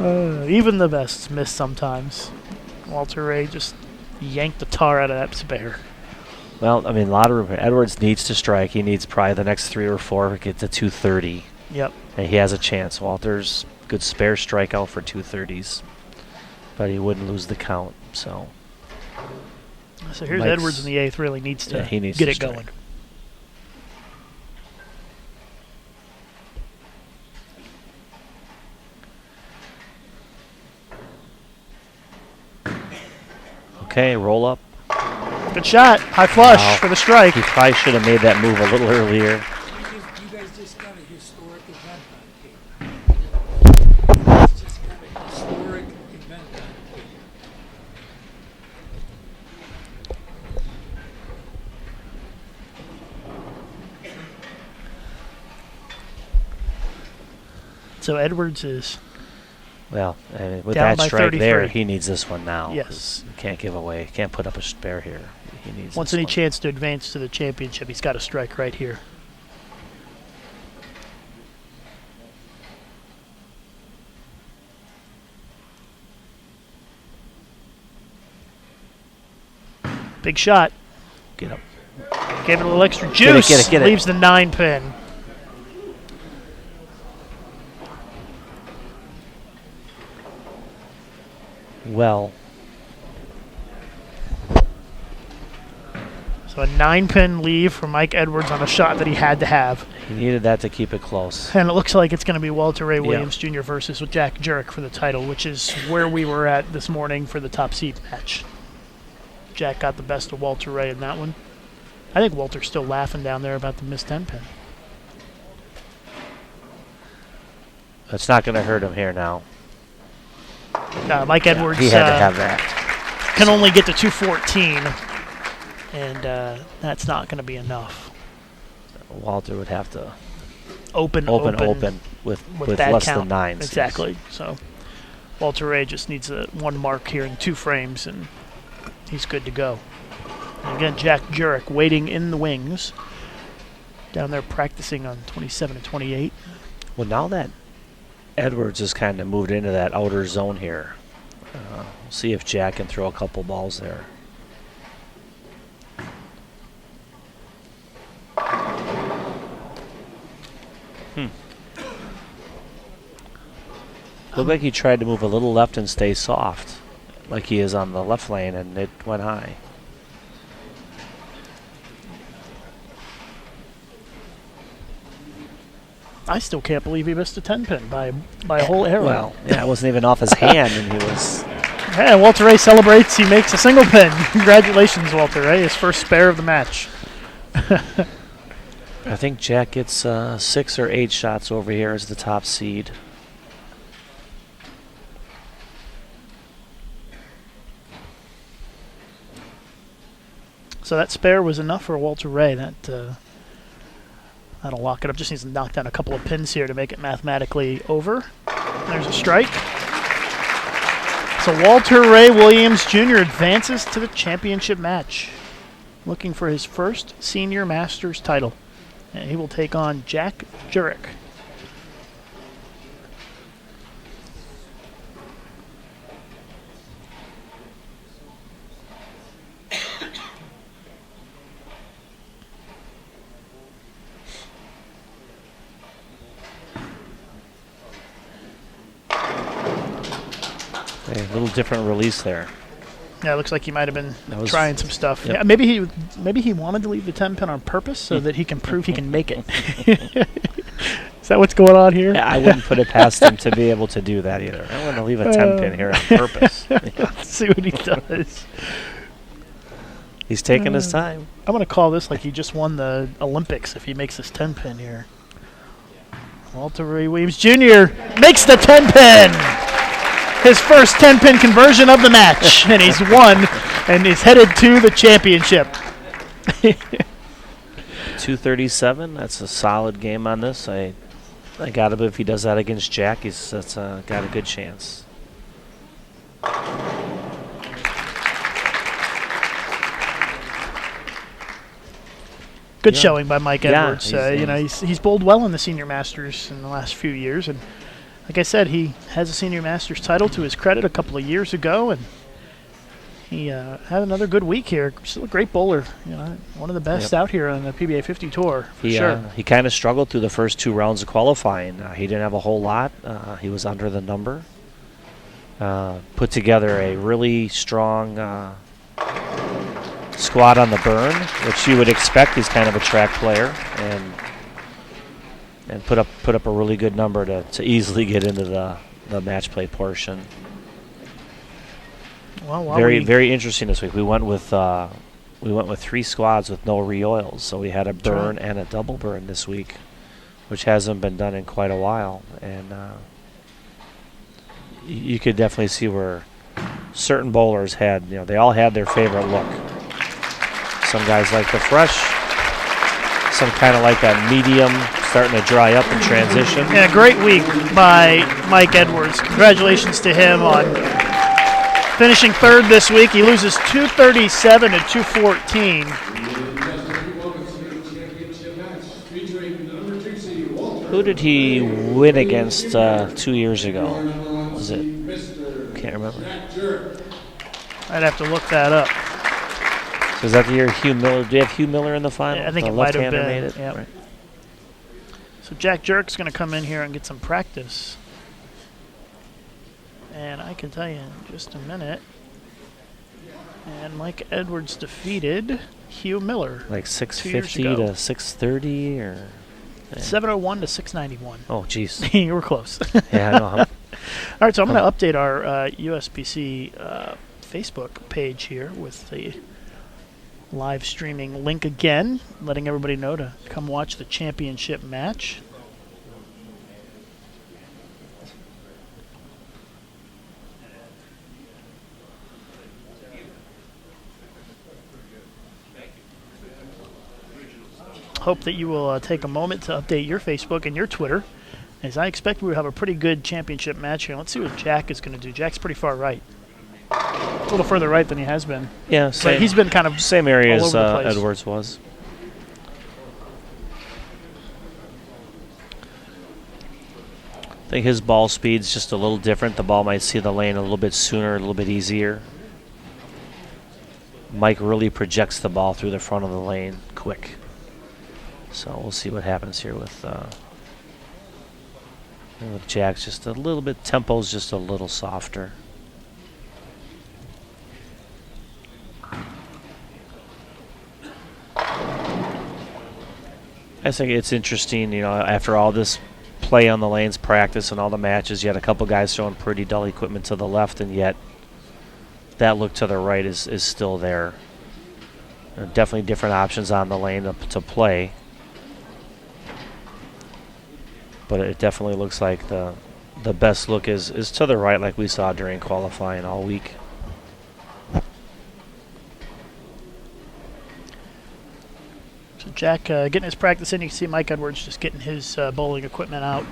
Speaker 2: Even the best miss sometimes. Walter Ray just yanked the tar out of that spare.
Speaker 3: Well, I mean, a lot of room. Edwards needs to strike. He needs probably the next 3 or 4 to get to 230.
Speaker 2: Yep.
Speaker 3: And he has a chance. Walter's good spare strikeout for 230s, but he wouldn't lose the count. So
Speaker 2: here's Edwards in the 8th. Really needs to get it going.
Speaker 3: Okay, roll up.
Speaker 2: Good shot. High flush for the strike.
Speaker 3: He probably should have made that move a little earlier.
Speaker 4: You guys just got a historic event on tape. Just got a historic event on tape.
Speaker 2: So Edwards is
Speaker 3: Well, with
Speaker 2: down
Speaker 3: that
Speaker 2: by
Speaker 3: strike
Speaker 2: 33.
Speaker 3: there, he needs this one now.
Speaker 2: Yes.
Speaker 3: You can't give away. Can't put up a spare here. He needs
Speaker 2: wants
Speaker 3: this
Speaker 2: any
Speaker 3: one.
Speaker 2: chance to advance to the championship. He's got to strike right here. Big shot.
Speaker 3: Get up.
Speaker 2: Gave it a little extra juice.
Speaker 3: Get it.
Speaker 2: Leaves the 9-pin.
Speaker 3: Well,
Speaker 2: so a 9-pin leave for Mike Edwards on a shot that he had to have.
Speaker 3: he needed that to keep it close.
Speaker 2: And it looks like it's going to be Walter Ray Williams Jr. versus Jack Jurek for the title, which is where we were at this morning for the top seed match. Jack got the best of Walter Ray in that one. I think Walter's still laughing down there about the missed 10 pin.
Speaker 3: It's not going to hurt him here now.
Speaker 2: Mike Edwards
Speaker 3: He had to have that.
Speaker 2: can only get to 214, and that's not going to be enough.
Speaker 3: Walter would have to
Speaker 2: Open
Speaker 3: with
Speaker 2: that
Speaker 3: less
Speaker 2: count.
Speaker 3: than 9.
Speaker 2: Exactly. So Walter Ray just needs one mark here in 2 frames, and he's good to go. And again, Jack Jurek waiting in the wings, down there practicing on 27 and 28.
Speaker 3: Well, now that Edwards has kind of moved into that outer zone here, we'll see if Jack can throw a couple balls there. Looked like he tried to move a little left and stay soft, like he is on the left lane, and it went high.
Speaker 2: I still can't believe he missed a 10 pin by a whole arrow.
Speaker 3: Well, yeah, it wasn't even off his hand, and he was.
Speaker 2: Yeah, Walter Ray celebrates. He makes a single pin. Congratulations, Walter Ray. His first spare of the match.
Speaker 3: I think Jack gets 6 or 8 shots over here as the top seed.
Speaker 2: So that spare was enough for Walter Ray. That'll lock it up. Just needs to knock down a couple of pins here to make it mathematically over. There's a strike. So Walter Ray Williams Jr. advances to the championship match, looking for his first Senior Masters title. And he will take on Jack Jurek.
Speaker 3: A little different release there.
Speaker 2: Yeah, it looks like he might have been trying some stuff.
Speaker 3: Yep.
Speaker 2: Yeah, maybe he wanted to leave the 10 pin on purpose so that he can prove he can make it. Is that what's going on here?
Speaker 3: Yeah, I wouldn't put it past him to be able to do that either. I want to leave a 10 pin here on purpose.
Speaker 2: Let's see what he does.
Speaker 3: He's taking his time.
Speaker 2: I'm going to call this like he just won the Olympics if he makes this 10 pin here. Walter Ray Williams Jr. makes the 10 pin! His first 10 pin conversion of the match, and he's won and is headed to the championship.
Speaker 3: 237. That's a solid game on this. I got to believe if he does that against Jack, that's got a good chance.
Speaker 2: Good showing by Mike Edwards.
Speaker 3: Yeah,
Speaker 2: he's bowled well in the Senior Masters in the last few years, and like I said, he has a Senior Masters title to his credit a couple of years ago, and he had another good week here. Still a great bowler, one of the best out here on the PBA 50 tour, for sure.
Speaker 3: He kind of struggled through the first 2 rounds of qualifying. He didn't have a whole lot. He was under the number. Put together a really strong squad on the burn, which you would expect. He's kind of a track player, and put up a really good number to easily get into the match play portion.
Speaker 2: Well,
Speaker 3: very interesting this week. We went with 3 squads with no re-oils, so we had a burn and a double burn this week, which hasn't been done in quite a while. And you could definitely see where certain bowlers had, they all had their favorite look. Some guys like the fresh, some kind of like that medium, starting to dry up in transition.
Speaker 2: Yeah, great week by Mike Edwards. Congratulations to him on finishing 3rd this week. He loses 237 to 214.
Speaker 3: Who did he win against 2 years ago? Was it? Can't remember.
Speaker 2: I'd have to look that up.
Speaker 3: So is that the year Hugh Miller? Do you have Hugh Miller in the final?
Speaker 2: Yeah, I think
Speaker 3: the
Speaker 2: it might have
Speaker 3: left-hander
Speaker 2: been.
Speaker 3: made it?
Speaker 2: Yep.
Speaker 3: Right.
Speaker 2: So Jack Jurek's going to come in here and get some practice. And I can tell you in just a minute. And Mike Edwards defeated Hugh Miller.
Speaker 3: Like 650 to 630 or?
Speaker 2: 701 to 691.
Speaker 3: Oh, jeez.
Speaker 2: You were close.
Speaker 3: Yeah, I know.
Speaker 2: All right, so I'm going to update our USBC Facebook page here with the live streaming link again, letting everybody know to come watch the championship match. Hope that you will take a moment to update your Facebook and your Twitter, as I expect we will have a pretty good championship match here. Let's see what Jack is going to do. Jack's pretty far right. A little further right than he has been.
Speaker 3: Yeah,
Speaker 2: but he's been kind of
Speaker 3: same area
Speaker 2: all
Speaker 3: as
Speaker 2: over the place.
Speaker 3: Edwards was. I think his ball speed's just a little different. The ball might see the lane a little bit sooner, a little bit easier. Mike really projects the ball through the front of the lane quick. So we'll see what happens here with Jack's. Just a little bit, tempo's just a little softer. I think it's interesting, you know, after all this play on the lanes, practice, and all the matches, you had a couple guys throwing pretty dull equipment to the left, and yet that look to the right is still there. There are definitely different options on the lane to play. But it definitely looks like the best look is to the right, like we saw during qualifying all week.
Speaker 2: So Jack getting his practice in. You can see Mike Edwards just getting his bowling equipment out.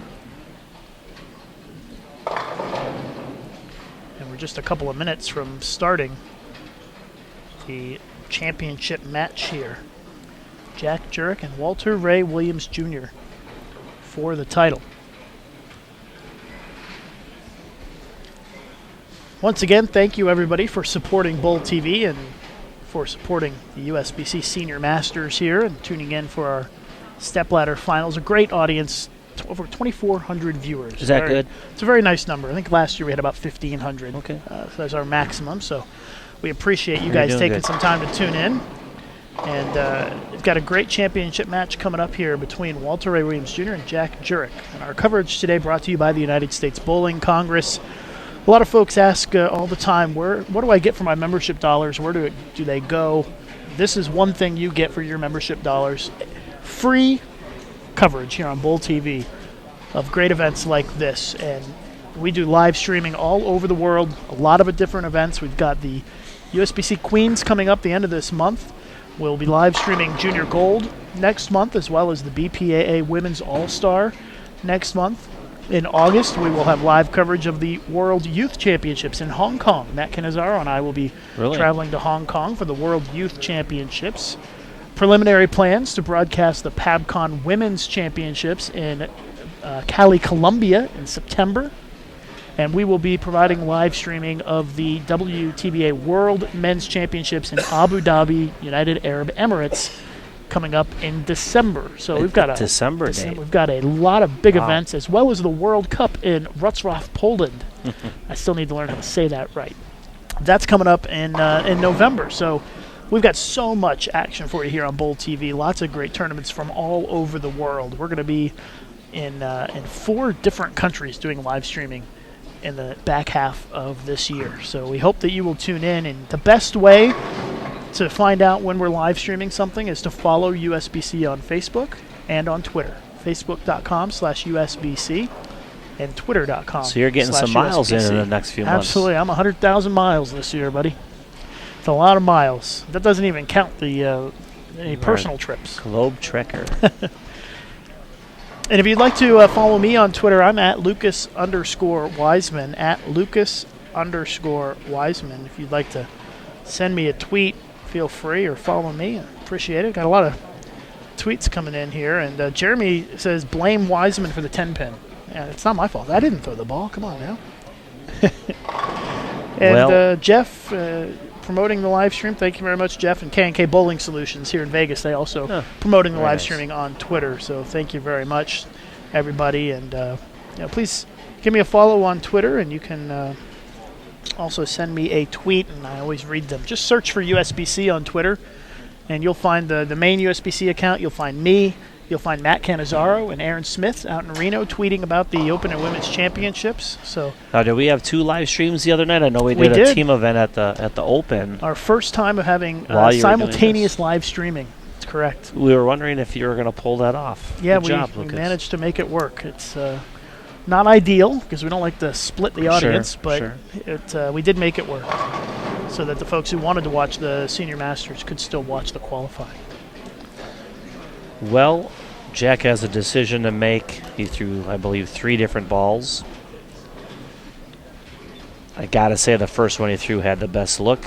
Speaker 2: And we're just a couple of minutes from starting the championship match here. Jack Jurek and Walter Ray Williams Jr. for the title. Once again, thank you everybody for supporting Bowl TV and for supporting the USBC Senior Masters here and tuning in for our Stepladder finals. A great audience, over 2,400 viewers.
Speaker 3: Is that good?
Speaker 2: It's a very nice number. I think last year we had about 1,500.
Speaker 3: Okay.
Speaker 2: So that's our maximum. So we appreciate you guys taking some time to tune in. And we've got a great championship match coming up here between Walter Ray Williams Jr. and Jack Jurek. And our coverage today brought to you by the United States Bowling Congress. A lot of folks ask all the time, what do I get for my membership dollars? Where do they go? This is one thing you get for your membership dollars. Free coverage here on Bowl TV of great events like this. And we do live streaming all over the world, a lot of different events. We've got the USBC Queens coming up the end of this month. We'll be live streaming Junior Gold next month, as well as the BPAA Women's All-Star next month. In August, we will have live coverage of the World Youth Championships in Hong Kong. Matt Cannizzaro and I will be traveling to Hong Kong for the World Youth Championships. Preliminary plans to broadcast the PABCON Women's Championships in Cali, Colombia in September. And we will be providing live streaming of the WTBA World Men's Championships in Abu Dhabi, United Arab Emirates, coming up in December. So we've got we've got a lot of big events, as well as the World Cup in Wrocław, Poland. I still need to learn how to say that right. That's coming up in November. So we've got so much action for you here on Bowl TV. Lots of great tournaments from all over the world. We're going to be in 4 different countries doing live streaming in the back half of this year. So we hope that you will tune in. And the best way to find out when we're live streaming something is to follow USBC on Facebook and on Twitter. Facebook.com/USBC and Twitter.com.
Speaker 3: So you're getting some miles in the next few months.
Speaker 2: Absolutely. I'm 100,000 miles this year, buddy. It's a lot of miles. That doesn't even count the any personal trips.
Speaker 3: Globe Trekker.
Speaker 2: And if you'd like to follow me on Twitter, I'm at Lucas_Wiseman, at Lucas_Wiseman. If you'd like to send me a tweet, feel free, or follow me. I appreciate it. Got a lot of tweets coming in here. And Jeremy says, blame Wiseman for the 10-pin. Yeah, it's not my fault. I didn't throw the ball. Come on now. And Jeff, promoting the live stream. Thank you very much, Jeff, and K&K Bowling Solutions here in Vegas. They also promoting the live streaming on Twitter. So thank you very much, everybody. And please give me a follow on Twitter, and you can also send me a tweet, and I always read them. Just search for USBC on Twitter, and you'll find the main USBC account. You'll find me. You'll find Matt Cannizzaro and Aaron Smith out in Reno tweeting about the Open and Women's Championships. So
Speaker 3: Now, did we have 2 live streams the other night? I know we
Speaker 2: We
Speaker 3: did a
Speaker 2: did.
Speaker 3: team event at the Open.
Speaker 2: our first time of having
Speaker 3: While you were doing
Speaker 2: simultaneous
Speaker 3: this.
Speaker 2: live streaming. That's correct.
Speaker 3: We were wondering if you were going to pull that off.
Speaker 2: Yeah,
Speaker 3: Good
Speaker 2: we,
Speaker 3: job,
Speaker 2: we
Speaker 3: Lucas.
Speaker 2: managed to make it work. It's not ideal because we don't like to split the audience, but
Speaker 3: sure.
Speaker 2: we did make it work so that the folks who wanted to watch the Senior Masters could still watch the qualifying.
Speaker 3: Well, Jack has a decision to make. He threw, I believe, 3 different balls. I got to say the first one he threw had the best look.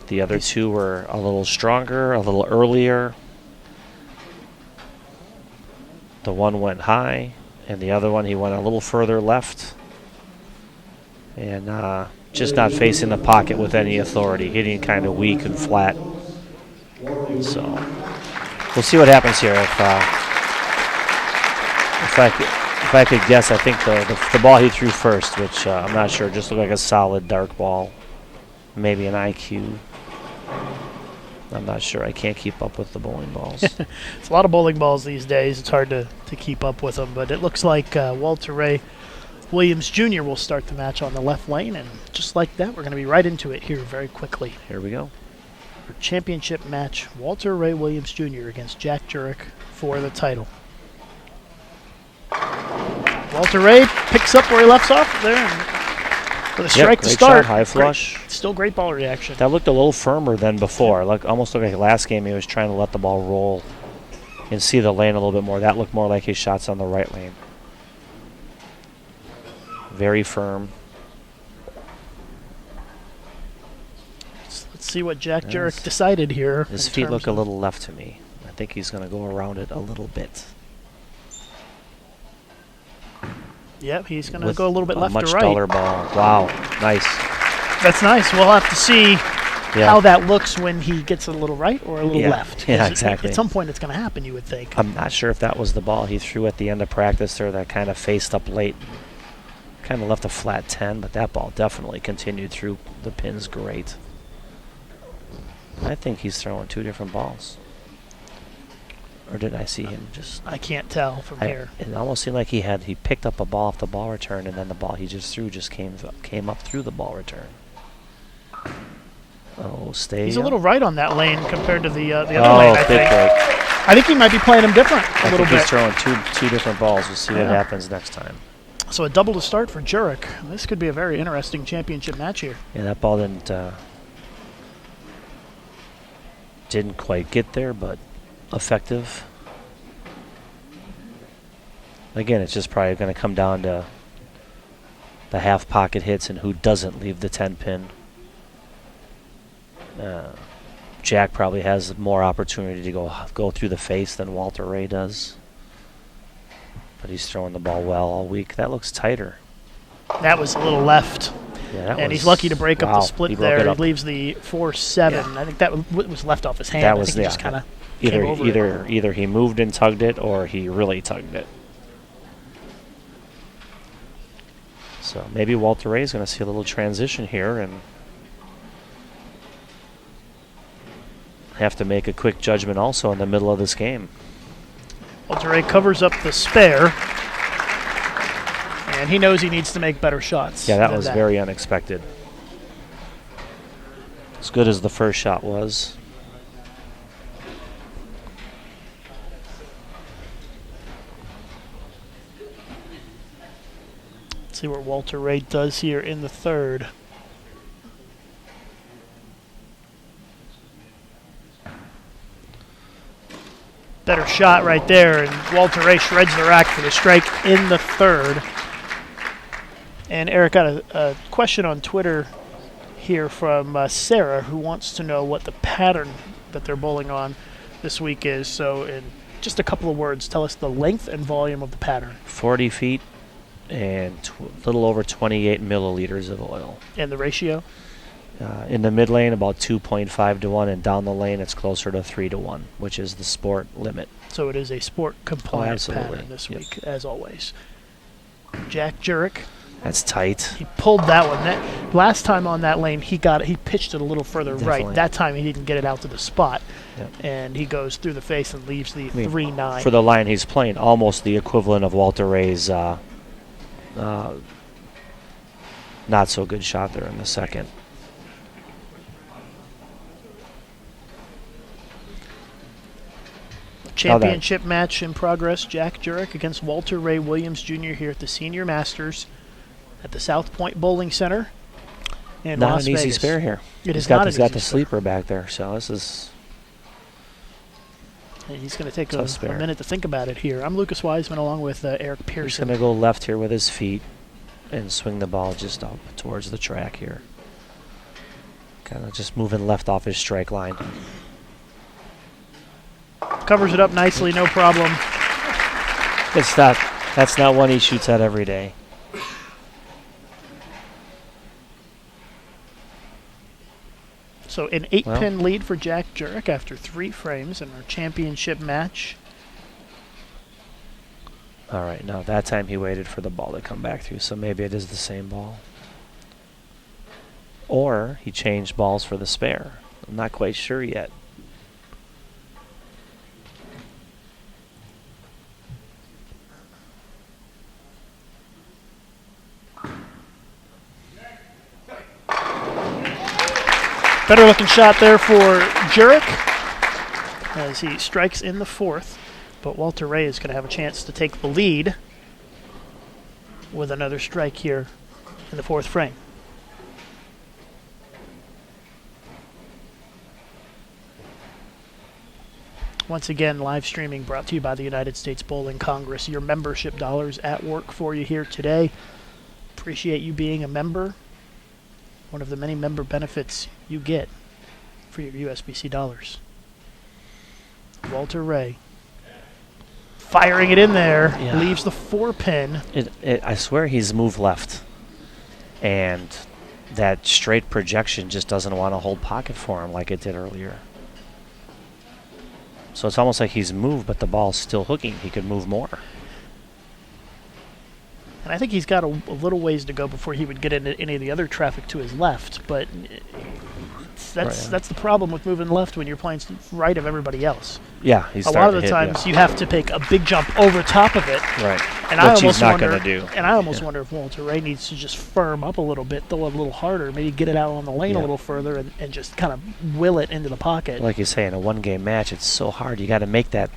Speaker 3: The other 2 were a little stronger, a little earlier. The one went high, and the other one he went a little further left. And just not facing the pocket with any authority, hitting kind of weak and flat. So we'll see what happens here. If I could guess, I think the ball he threw first, which I'm not sure, just looked like a solid dark ball, maybe an IQ. I'm not sure. I can't keep up with the bowling balls.
Speaker 2: It's a lot of bowling balls these days. It's hard to keep up with them, but it looks like Walter Ray Williams Jr. will start the match on the left lane, and just like that, we're going to be right into it here very quickly.
Speaker 3: Here we go.
Speaker 2: For championship match, Walter Ray Williams Jr. against Jack Jurek for the title. Walter Ray picks up where he left off there and with a strike to
Speaker 3: great
Speaker 2: start.
Speaker 3: shot, high flush.
Speaker 2: Still great ball reaction.
Speaker 3: That looked a little firmer than before. Almost looked like last game he was trying to let the ball roll and see the lane a little bit more. That looked more like his shots on the right lane. Very firm.
Speaker 2: Let's see what Jack
Speaker 3: Yes.
Speaker 2: Jurek decided here.
Speaker 3: His
Speaker 2: in
Speaker 3: feet
Speaker 2: terms
Speaker 3: look a
Speaker 2: of-
Speaker 3: little left to me. I think he's going to go around it a little bit.
Speaker 2: Yep, he's going to
Speaker 3: With
Speaker 2: go a little bit left
Speaker 3: much
Speaker 2: to right.
Speaker 3: duller ball. Wow, nice.
Speaker 2: That's nice. We'll have to see
Speaker 3: Yeah.
Speaker 2: how that looks when he gets a little right or a little
Speaker 3: Yeah.
Speaker 2: left. 'Cause
Speaker 3: Yeah, exactly.
Speaker 2: At some point, it's going to happen, you would think.
Speaker 3: I'm not sure if that was the ball he threw at the end of practice there that kind of faced up late. Kind of left a flat 10, but that ball definitely continued through the pins great. I think he's throwing 2 different balls. Or did I see him just...
Speaker 2: I can't tell from here.
Speaker 3: It almost seemed like he picked up a ball off the ball return, and then the ball he just threw just came up through the ball return. Oh, stay
Speaker 2: He's a
Speaker 3: up.
Speaker 2: little right on that lane compared to the other
Speaker 3: Oh,
Speaker 2: lane, I
Speaker 3: big
Speaker 2: think.
Speaker 3: break.
Speaker 2: I think he might be playing him different a
Speaker 3: I
Speaker 2: little
Speaker 3: think
Speaker 2: bit.
Speaker 3: he's throwing two different balls. We'll see what
Speaker 2: Yeah.
Speaker 3: happens next time.
Speaker 2: So a double to start for Jurek. This could be a very interesting championship match here.
Speaker 3: Yeah, that ball didn't quite get there, but effective. Again, it's just probably going to come down to the half pocket hits and who doesn't leave the 10 pin. Jack probably has more opportunity to go through the face than Walter Ray does. But he's throwing the ball well all week. That looks tighter.
Speaker 2: That was a little left.
Speaker 3: Yeah, that
Speaker 2: And
Speaker 3: was,
Speaker 2: he's lucky to break up
Speaker 3: wow,
Speaker 2: the split
Speaker 3: he broke
Speaker 2: there.
Speaker 3: it
Speaker 2: He
Speaker 3: up.
Speaker 2: leaves the 4-7.
Speaker 3: Yeah.
Speaker 2: I think that was left off his hand.
Speaker 3: That
Speaker 2: I
Speaker 3: was
Speaker 2: think he just kind of
Speaker 3: either
Speaker 2: came over it.
Speaker 3: either he moved and tugged it or he really tugged it. So maybe Walter Ray is going to see a little transition here and have to make a quick judgment also in the middle of this game.
Speaker 2: Walter Ray covers up the spare. And he knows he needs to make better shots.
Speaker 3: Yeah, that
Speaker 2: than
Speaker 3: was very unexpected. As good as the first shot was.
Speaker 2: Let's see what Walter Ray does here in the third. Better shot right there, and Walter Ray shreds the rack for the strike in the third. And Eric got a question on Twitter here from Sarah, who wants to know what the pattern that they're bowling on this week is. So in just a couple of words, tell us the length and volume of the pattern
Speaker 3: 40 feet and a little over 28 milliliters of oil.
Speaker 2: and the ratio.
Speaker 3: In the mid lane, about 2.5 to 1, and down the lane, it's closer to 3 to 1, which is the sport limit.
Speaker 2: So it is a sport compliant
Speaker 3: absolutely.
Speaker 2: pattern this
Speaker 3: Yep.
Speaker 2: week, as always. Jack Jurek,
Speaker 3: That's tight.
Speaker 2: he pulled that one. Last time on that lane, he pitched it a little further
Speaker 3: Definitely.
Speaker 2: right. That time he didn't get it out to the spot.
Speaker 3: Yep.
Speaker 2: and he goes through the face and leaves the 3-9.
Speaker 3: For the line he's playing, almost the equivalent of Walter Ray's not so good shot there in the second.
Speaker 2: Championship match in progress. Jack Jurek against Walter Ray Williams Jr. here at the Senior Masters at the South Point Bowling Center in
Speaker 3: Not
Speaker 2: Las
Speaker 3: an easy
Speaker 2: Vegas.
Speaker 3: spare here.
Speaker 2: He's got
Speaker 3: the
Speaker 2: spare.
Speaker 3: sleeper back there, so this is
Speaker 2: And he's going to take
Speaker 3: tough
Speaker 2: a
Speaker 3: spare.
Speaker 2: minute to think about it here. I'm Lucas Wiseman along with Eric
Speaker 3: He's
Speaker 2: Pearson.
Speaker 3: going to go left here with his feet and swing the ball just up towards the track here. Kind of just moving left off his strike line.
Speaker 2: Covers it up nicely, no problem.
Speaker 3: That's not one he shoots at every day.
Speaker 2: So an 8-pin lead for Jack Jurek after 3 frames in our championship match.
Speaker 3: All right, now that time he waited for the ball to come back through, so maybe it is the same ball. Or he changed balls for the spare. I'm not quite sure yet.
Speaker 2: Better looking shot there for Jurek as he strikes in the 4th. But Walter Ray is going to have a chance to take the lead with another strike here in the 4th frame. Once again, live streaming brought to you by the United States Bowling Congress. Your membership dollars at work for you here today. Appreciate you being a member. One of the many member benefits you get for your USBC dollars. Walter Ray firing it in there,
Speaker 3: Yeah.
Speaker 2: leaves the 4-pin.
Speaker 3: I swear he's moved left. And that straight projection just doesn't want to hold pocket for him like it did earlier. So it's almost like he's moved, but the ball's still hooking. He could move more.
Speaker 2: And I think he's got a little ways to go before he would get into any of the other traffic to his left. But that's the problem with moving left when you're playing right of everybody else.
Speaker 3: Yeah, he's
Speaker 2: A lot of the times you have to take a big jump over top of it.
Speaker 3: Right.
Speaker 2: And
Speaker 3: Which he's not going to do.
Speaker 2: And I almost wonder if Walter Ray needs to just firm up a little bit, throw it a little harder, maybe get it out on the lane a little further and just kind of will it into the pocket.
Speaker 3: Like you say, in a one-game match, it's so hard. You got to make that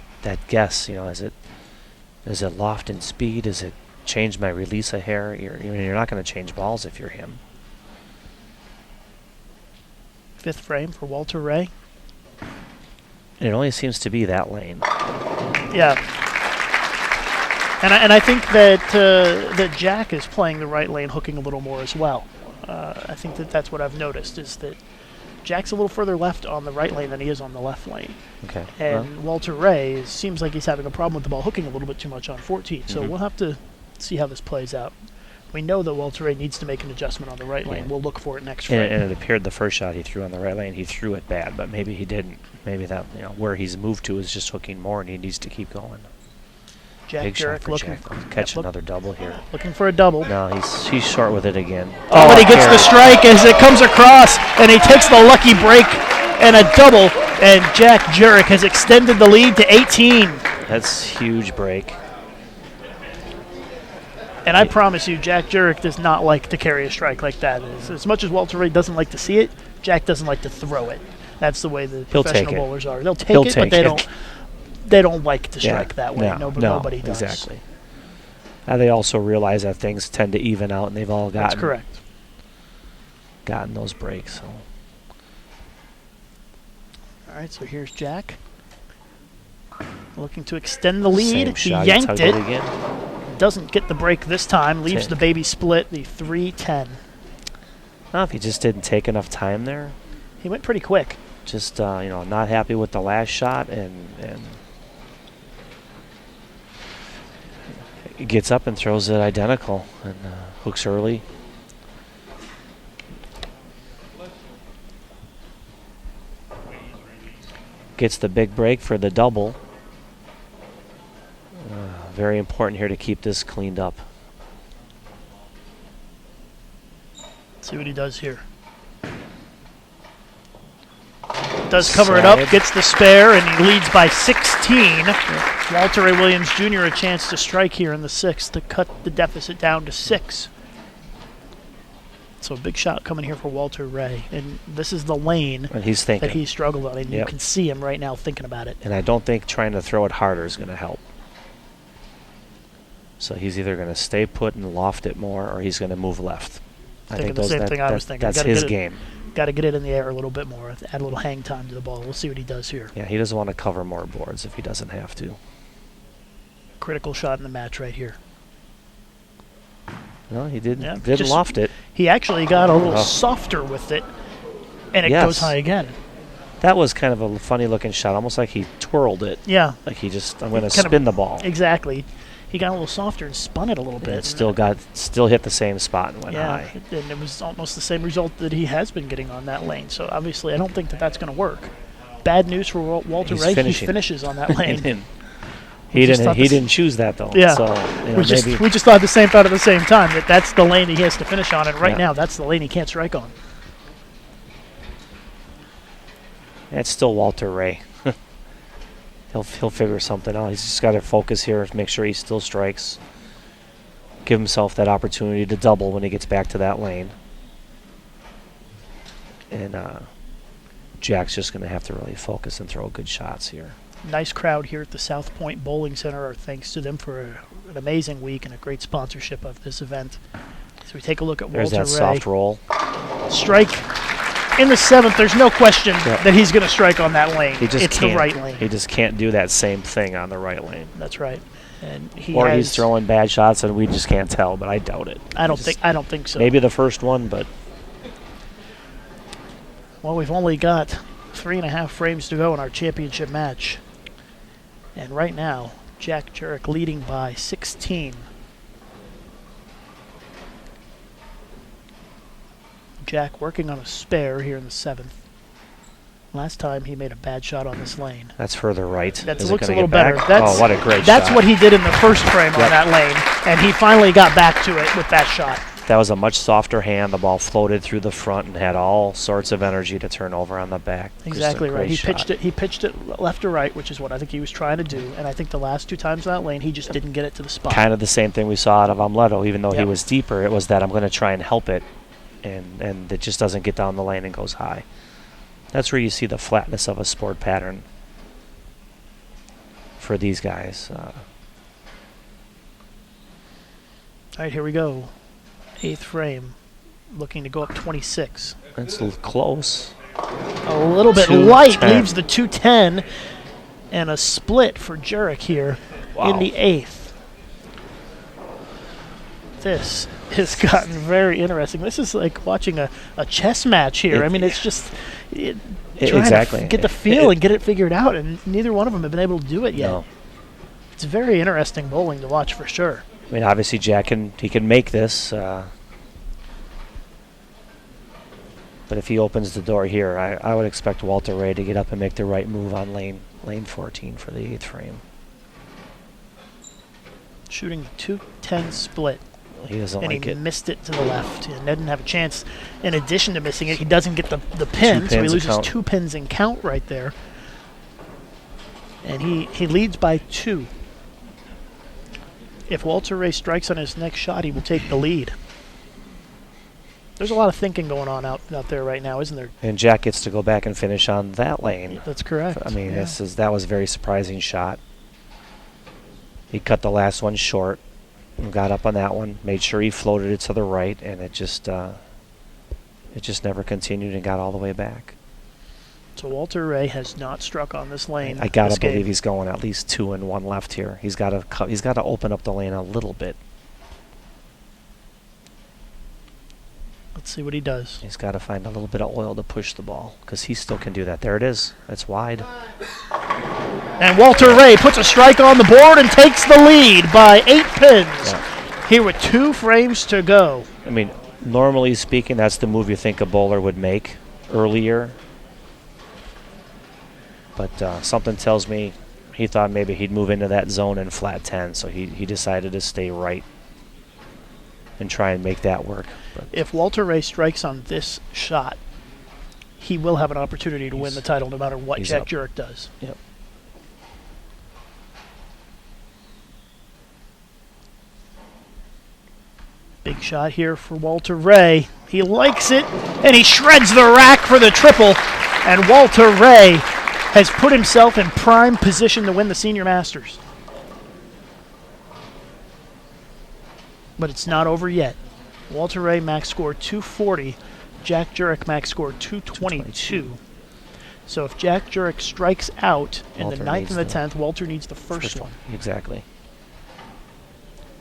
Speaker 3: guess. You know, is it loft in speed? Is it change my release a hair? You're not going to change balls if you're him.
Speaker 2: 5th frame for Walter Ray.
Speaker 3: And it only seems to be that lane.
Speaker 2: Yeah. And I think that Jack is playing the right lane, hooking a little more as well. I think that's what I've noticed, is that Jack's a little further left on the right lane than he is on the left lane.
Speaker 3: Okay.
Speaker 2: And Walter Ray seems like he's having a problem with the ball hooking a little bit too much on 14. So we'll have to see how this plays out. We know that Walter Ray needs to make an adjustment on the right lane. We'll look for it next frame.
Speaker 3: And it appeared the first shot he threw on the right lane, he threw it bad, but maybe he didn't. Maybe that, where he's moved to is just hooking more, and he needs to keep going.
Speaker 2: Jack
Speaker 3: Big shot
Speaker 2: Jurek
Speaker 3: for
Speaker 2: looking
Speaker 3: Jack. Catch another double here.
Speaker 2: looking for a double.
Speaker 3: No, he's short with it again.
Speaker 2: But he gets the strike as it comes across, and he takes the lucky break and a double, and Jack Jurek has extended the lead to 18.
Speaker 3: That's huge break.
Speaker 2: And I promise you, Jack Jurek does not like to carry a strike like that. As much as Walter Ray doesn't like to see it, Jack doesn't like to throw it. That's the way the professional bowlers are. They'll take it, but they don't like to strike that way. Nobody does.
Speaker 3: Exactly. They also realize that things tend to even out, and they've all gotten those breaks. So.
Speaker 2: All right, so here's Jack looking to extend the lead. He
Speaker 3: Shot,
Speaker 2: yanked it.
Speaker 3: Again.
Speaker 2: Doesn't get the break this time. Leaves the baby split, the 3-10.
Speaker 3: Well, if he just didn't take enough time there.
Speaker 2: He went pretty quick.
Speaker 3: Just not happy with the last shot, and he gets up and throws it identical and hooks early. Gets the big break for the double. Very important here to keep this cleaned up.
Speaker 2: See what he does here. does cover it up, gets the spare, and he leads by 16. Walter Ray Williams Jr. a chance to strike here in the 6th to cut the deficit down to 6. So a big shot coming here for Walter Ray. And this is the lane
Speaker 3: And he's thinking.
Speaker 2: that he struggled on. And you
Speaker 3: Yep.
Speaker 2: can see him right now thinking about it.
Speaker 3: And I don't think trying to throw it harder is going to help. So he's either going to stay put and loft it more, or he's going to move left.
Speaker 2: Thinking the same thing I was thinking.
Speaker 3: That's
Speaker 2: Gotta
Speaker 3: his
Speaker 2: get it-
Speaker 3: game.
Speaker 2: Got to get it in the air a little bit more, add a little hang time to the ball. We'll see what he does here.
Speaker 3: Yeah, he doesn't want to cover more boards if he doesn't have to.
Speaker 2: Critical shot in the match right here.
Speaker 3: No, he didn't.
Speaker 2: Yeah,
Speaker 3: Didn't
Speaker 2: just-
Speaker 3: loft it.
Speaker 2: He actually got a little
Speaker 3: Oh.
Speaker 2: softer with it, and it
Speaker 3: Yes.
Speaker 2: goes high again.
Speaker 3: That was kind of a funny looking shot, almost like he twirled it.
Speaker 2: Yeah,
Speaker 3: Like I'm going to
Speaker 2: Kind of-
Speaker 3: spin the ball.
Speaker 2: exactly. He got a little softer and spun it a little
Speaker 3: And
Speaker 2: bit.
Speaker 3: it still hit the same spot and went
Speaker 2: Yeah,
Speaker 3: high.
Speaker 2: and it was almost the same result that he has been getting on that lane. So obviously, I don't think that that's going to work. Bad news for Walter
Speaker 3: He's
Speaker 2: Ray.
Speaker 3: finishing.
Speaker 2: He finishes on that lane.
Speaker 3: He
Speaker 2: just
Speaker 3: didn't.
Speaker 2: thought
Speaker 3: He
Speaker 2: this-
Speaker 3: didn't choose that though.
Speaker 2: Yeah.
Speaker 3: So
Speaker 2: we just thought the same thought at the same time that that's the lane he has to finish on, and right
Speaker 3: Yeah.
Speaker 2: now that's the lane he can't strike on.
Speaker 3: it's still Walter Ray. He'll figure something out. He's just got to focus here, make sure he still strikes. Give himself that opportunity to double when he gets back to that lane. And Jack's just going to have to really focus and throw good shots here.
Speaker 2: Nice crowd here at the South Point Bowling Center. Our thanks to them for an amazing week and a great sponsorship of this event. So we take a look at
Speaker 3: There's
Speaker 2: Walter
Speaker 3: that
Speaker 2: Ray.
Speaker 3: soft roll.
Speaker 2: Strike in the 7th. There's no question
Speaker 3: Yeah.
Speaker 2: that he's going to strike on that lane.
Speaker 3: He just
Speaker 2: it's
Speaker 3: can't.
Speaker 2: the right lane.
Speaker 3: He just can't do that same thing on the right lane.
Speaker 2: That's right. And
Speaker 3: Or he's throwing bad shots and we just can't tell, but I doubt it.
Speaker 2: I don't think so.
Speaker 3: Maybe the first one, but
Speaker 2: Well, we've only got 3.5 frames to go in our championship match. And right now, Jack Jurek leading by 16. Jack working on a spare here in the 7th. Last time he made a bad shot on this lane.
Speaker 3: that's further right.
Speaker 2: That
Speaker 3: Is it
Speaker 2: looks a
Speaker 3: gonna
Speaker 2: little
Speaker 3: get back?
Speaker 2: better. That's,
Speaker 3: Oh, what a great
Speaker 2: That's
Speaker 3: shot.
Speaker 2: what he did in the first frame on
Speaker 3: Yep.
Speaker 2: that lane, and he finally got back to it with that shot.
Speaker 3: That was a much softer hand. The ball floated through the front and had all sorts of energy to turn over on the back. Just a
Speaker 2: Exactly right.
Speaker 3: great
Speaker 2: He
Speaker 3: shot.
Speaker 2: pitched it. He pitched it left to right, which is what I think he was trying to do. And I think the last 2 times in that lane, he just didn't get it to the spot.
Speaker 3: Kind of the same thing we saw out of Amleto. Even though he
Speaker 2: Yep.
Speaker 3: was deeper, it was that I'm going to try and help it, and it just doesn't get down the lane and goes high. That's where you see the flatness of a sport pattern for these guys.
Speaker 2: All right, here we go. 8th frame, looking to go up 26.
Speaker 3: It's close.
Speaker 2: A little bit
Speaker 3: 210.
Speaker 2: light, leaves the 210, and a split for Jurek here
Speaker 3: Wow.
Speaker 2: in the 8th. This has gotten very interesting. This is like watching a chess match here.
Speaker 3: It-
Speaker 2: I mean, it's just trying
Speaker 3: exactly.
Speaker 2: to get the feel and get it figured out, and neither one of them have been able to do it yet.
Speaker 3: No.
Speaker 2: It's very interesting bowling to watch for sure.
Speaker 3: I mean, obviously Jack can make this, but if he opens the door here, I would expect Walter Ray to get up and make the right move on lane 14 for the 8th frame.
Speaker 2: Shooting 210 split.
Speaker 3: He doesn't
Speaker 2: And
Speaker 3: like
Speaker 2: he
Speaker 3: it.
Speaker 2: missed it to the left. He didn't have a chance. In addition to missing it, he doesn't get the pin, so he
Speaker 3: pins
Speaker 2: loses
Speaker 3: account.
Speaker 2: 2 pins in count right there. And he leads by 2. If Walter Ray strikes on his next shot, he will take the lead. There's a lot of thinking going on out there right now, isn't there?
Speaker 3: And Jack gets to go back and finish on that lane.
Speaker 2: That's correct.
Speaker 3: I mean,
Speaker 2: yeah.
Speaker 3: that was a very surprising shot. He cut the last one short and got up on that one, made sure he floated it to the right, and it just never continued and got all the way back.
Speaker 2: So Walter Ray has not struck on this lane.
Speaker 3: I gotta
Speaker 2: this game.
Speaker 3: believe he's going at least 2 and 1 left here. He's got to open up the lane a little bit.
Speaker 2: Let's see what he does.
Speaker 3: He's got to find a little bit of oil to push the ball because he still can do that. There it is. It's wide.
Speaker 2: And Walter Ray puts a strike on the board and takes the lead by 8 pins.
Speaker 3: Yeah.
Speaker 2: Here with 2 frames to go.
Speaker 3: I mean, normally speaking, that's the move you think a bowler would make earlier. But something tells me he thought maybe he'd move into that zone in flat 10, so he decided to stay right and try and make that work. But
Speaker 2: If Walter Ray strikes on this shot, he will have an opportunity to win the title no matter what Jack
Speaker 3: up.
Speaker 2: Jurek does.
Speaker 3: Yep.
Speaker 2: Big shot here for Walter Ray. He likes it, and he shreds the rack for the triple. And Walter Ray has put himself in prime position to win the Senior Masters. But it's not over yet. Walter Ray max score 240. Jack Jurek max score 222. So if Jack Jurek strikes out in
Speaker 3: Walter
Speaker 2: the 9th
Speaker 3: needs
Speaker 2: and the
Speaker 3: the
Speaker 2: 10th, Walter needs the first one.
Speaker 3: Exactly.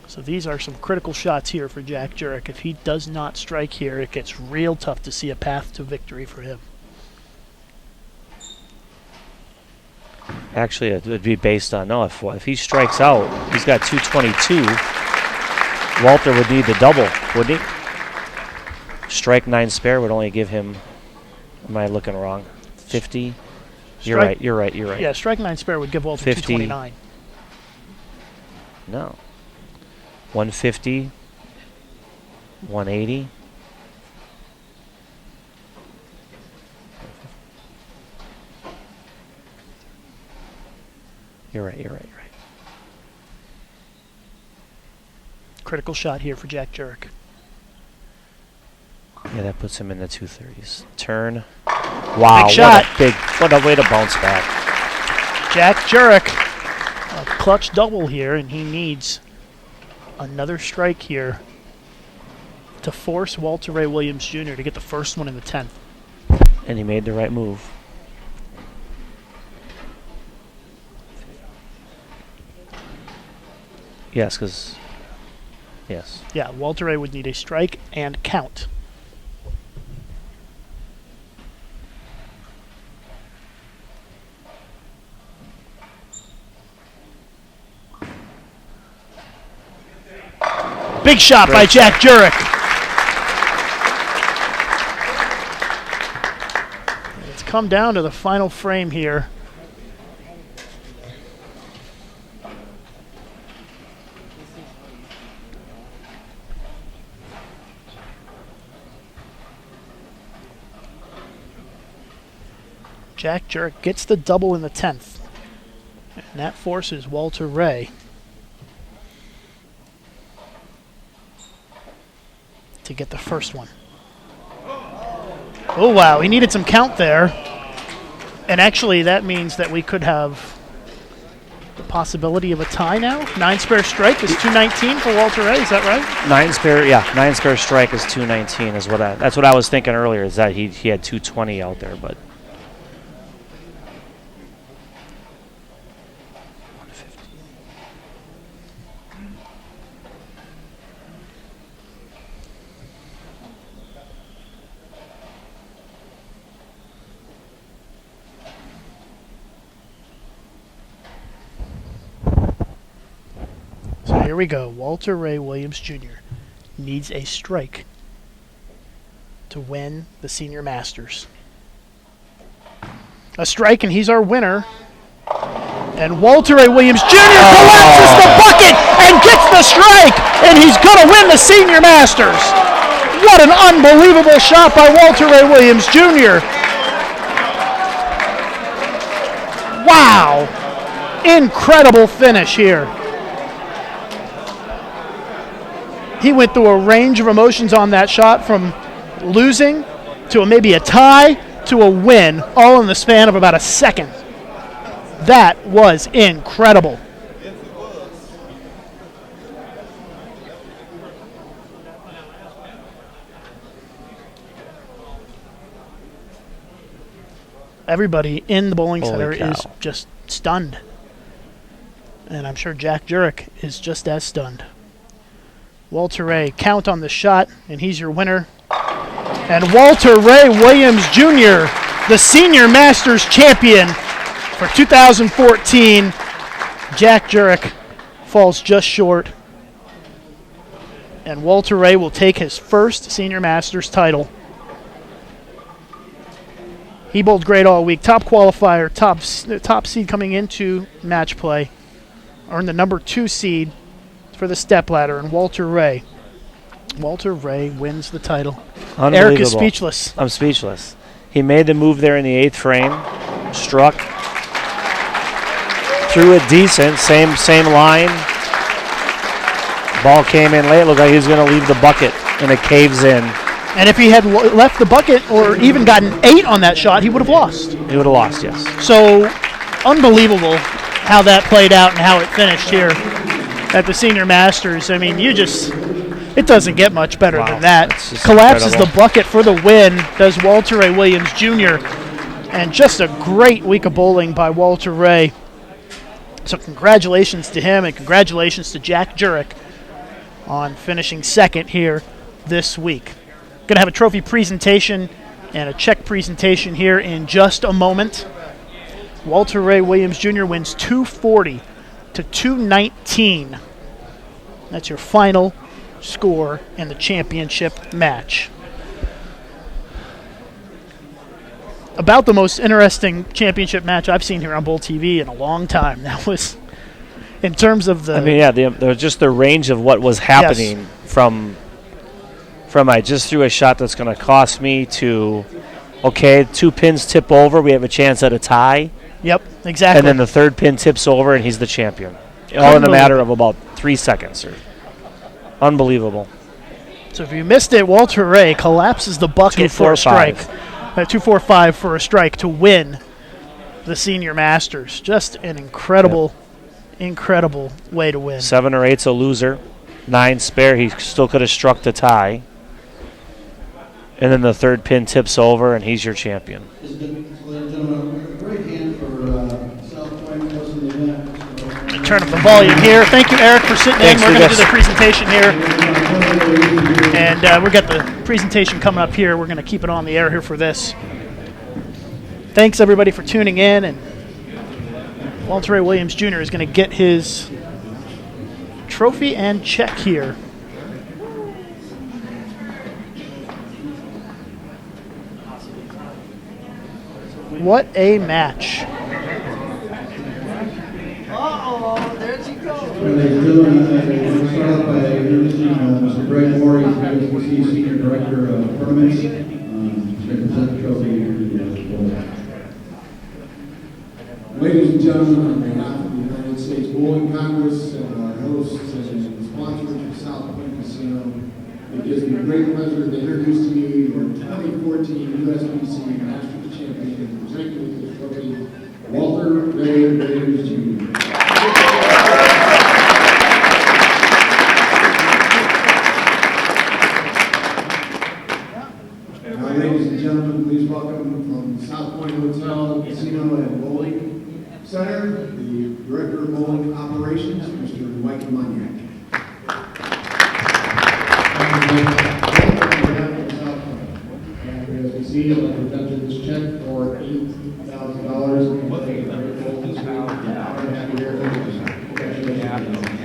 Speaker 2: So these are some critical shots here for Jack Jurek. If he does not strike here, it gets real tough to see a path to victory for him.
Speaker 3: Actually, it would be based on, no, if he strikes out, he's got 222. Walter would need the double, wouldn't he? Strike 9 spare would only give him, am I looking wrong? 50? You're right.
Speaker 2: Yeah, strike 9 spare would give Walter
Speaker 3: 50.
Speaker 2: 229.
Speaker 3: No. 150, 180. You're right.
Speaker 2: Critical shot here for Jack Jurek.
Speaker 3: Yeah, that puts him in the 230s. Turn. Wow,
Speaker 2: Big shot.
Speaker 3: What a way to bounce back.
Speaker 2: Jack Jurek, a clutch double here, and he needs another strike here to force Walter Ray Williams Jr. to get the first one in the 10th.
Speaker 3: And he made the right move. Yes.
Speaker 2: Yeah, Walter Ray would need a strike and count. Big shot by Jack Jurek. It's come down to the final frame here. Jack Jurek gets the double in the 10th. And that forces Walter Ray to get the first one. Oh, wow. He needed some count there. And actually, that means that we could have the possibility of a tie now. 9 spare strike is 219 for Walter Ray. Is that right?
Speaker 3: 9 spare strike is 219 is that's what I was thinking earlier, is that he had 220 out there, but
Speaker 2: So here we go. Walter Ray Williams Jr. needs a strike to win the Senior Masters. A strike, and he's our winner. And Walter Ray Williams Jr. collapses the bucket and gets the strike, and he's going to win the Senior Masters. What an unbelievable shot by Walter Ray Williams Jr. Wow. Incredible finish here. He went through a range of emotions on that shot, from losing to maybe a tie to a win, all in the span of about a second. That was incredible. Everybody in the bowling center is just stunned. And I'm sure Jack Jurek is just as stunned. Walter Ray, count on the shot, and he's your winner. And Walter Ray Williams Jr., the Senior Masters champion for 2014. Jack Jurek falls just short. And Walter Ray will take his first Senior Masters title. He bowled great all week. Top qualifier, top seed coming into match play. Earned the number 2 seed for the Stepladder, and Walter Ray wins the title. Eric is speechless.
Speaker 3: I'm speechless. He made the move there in the 8th frame, struck, threw it decent, same line. Ball came in late, looked like he was going to leave the bucket, and it caves in.
Speaker 2: And if he had left the bucket or even gotten 8 on that shot, he would have lost.
Speaker 3: He would have lost, yes.
Speaker 2: So unbelievable how that played out and how it finished here at the Senior Masters. I mean, it doesn't get much better than that. Collapses
Speaker 3: incredible.
Speaker 2: the bucket for the win, does Walter Ray Williams Jr. And just a great week of bowling by Walter Ray. So congratulations to him and congratulations to Jack Jurek on finishing second here this week. Going to have a trophy presentation and a check presentation here in just a moment. Walter Ray Williams Jr. wins 240 to 219. That's your final score in the championship match. About the most interesting championship match I've seen here on Bowl TV in a long time. That was, in terms of the...
Speaker 3: I mean, yeah, there was just the range of what was happening from I just threw a shot that's going to cost me to, okay, 2 pins tip over, we have a chance at a tie.
Speaker 2: Yep, exactly.
Speaker 3: And then the 3rd pin tips over, and he's the champion. All in a matter of about 3 seconds. Unbelievable.
Speaker 2: So if you missed it, Walter Ray collapses the bucket for a strike. 2-4-5 for a strike to win the Senior Masters. Just an incredible way to win.
Speaker 3: 7 or 8's a loser. 9 spare. He still could have struck the tie. And then the 3rd pin tips over, and he's your champion.
Speaker 2: Turn up the volume here. Thank you, Eric, for sitting in. We're going to do the presentation here. And we've got the presentation coming up here. We're going to keep it on the air here for this. Thanks, everybody, for tuning in. And Walter Ray Williams Jr. is going to get his trophy and check here. What a match.
Speaker 1: Ladies and gentlemen, we'll start off by introducing Mr. Greg Moore, he's the USBC Senior Director of Tournaments. He's going to present the trophy to the bowl. Ladies and gentlemen, on behalf of the United States Bowling Congress and our hosts and sponsors of South Point Casino, it gives me great pleasure to introduce to you your 2014 USBC Masters Champion and present you with this trophy, Walter Ray Williams Jr. Ladies and gentlemen, please welcome from South Point Hotel, Casino, and Bowling Center, the Director of Bowling Operations, Mr. Mike Maniak. As we see, I'd like to present this check for $8,000. Congratulations.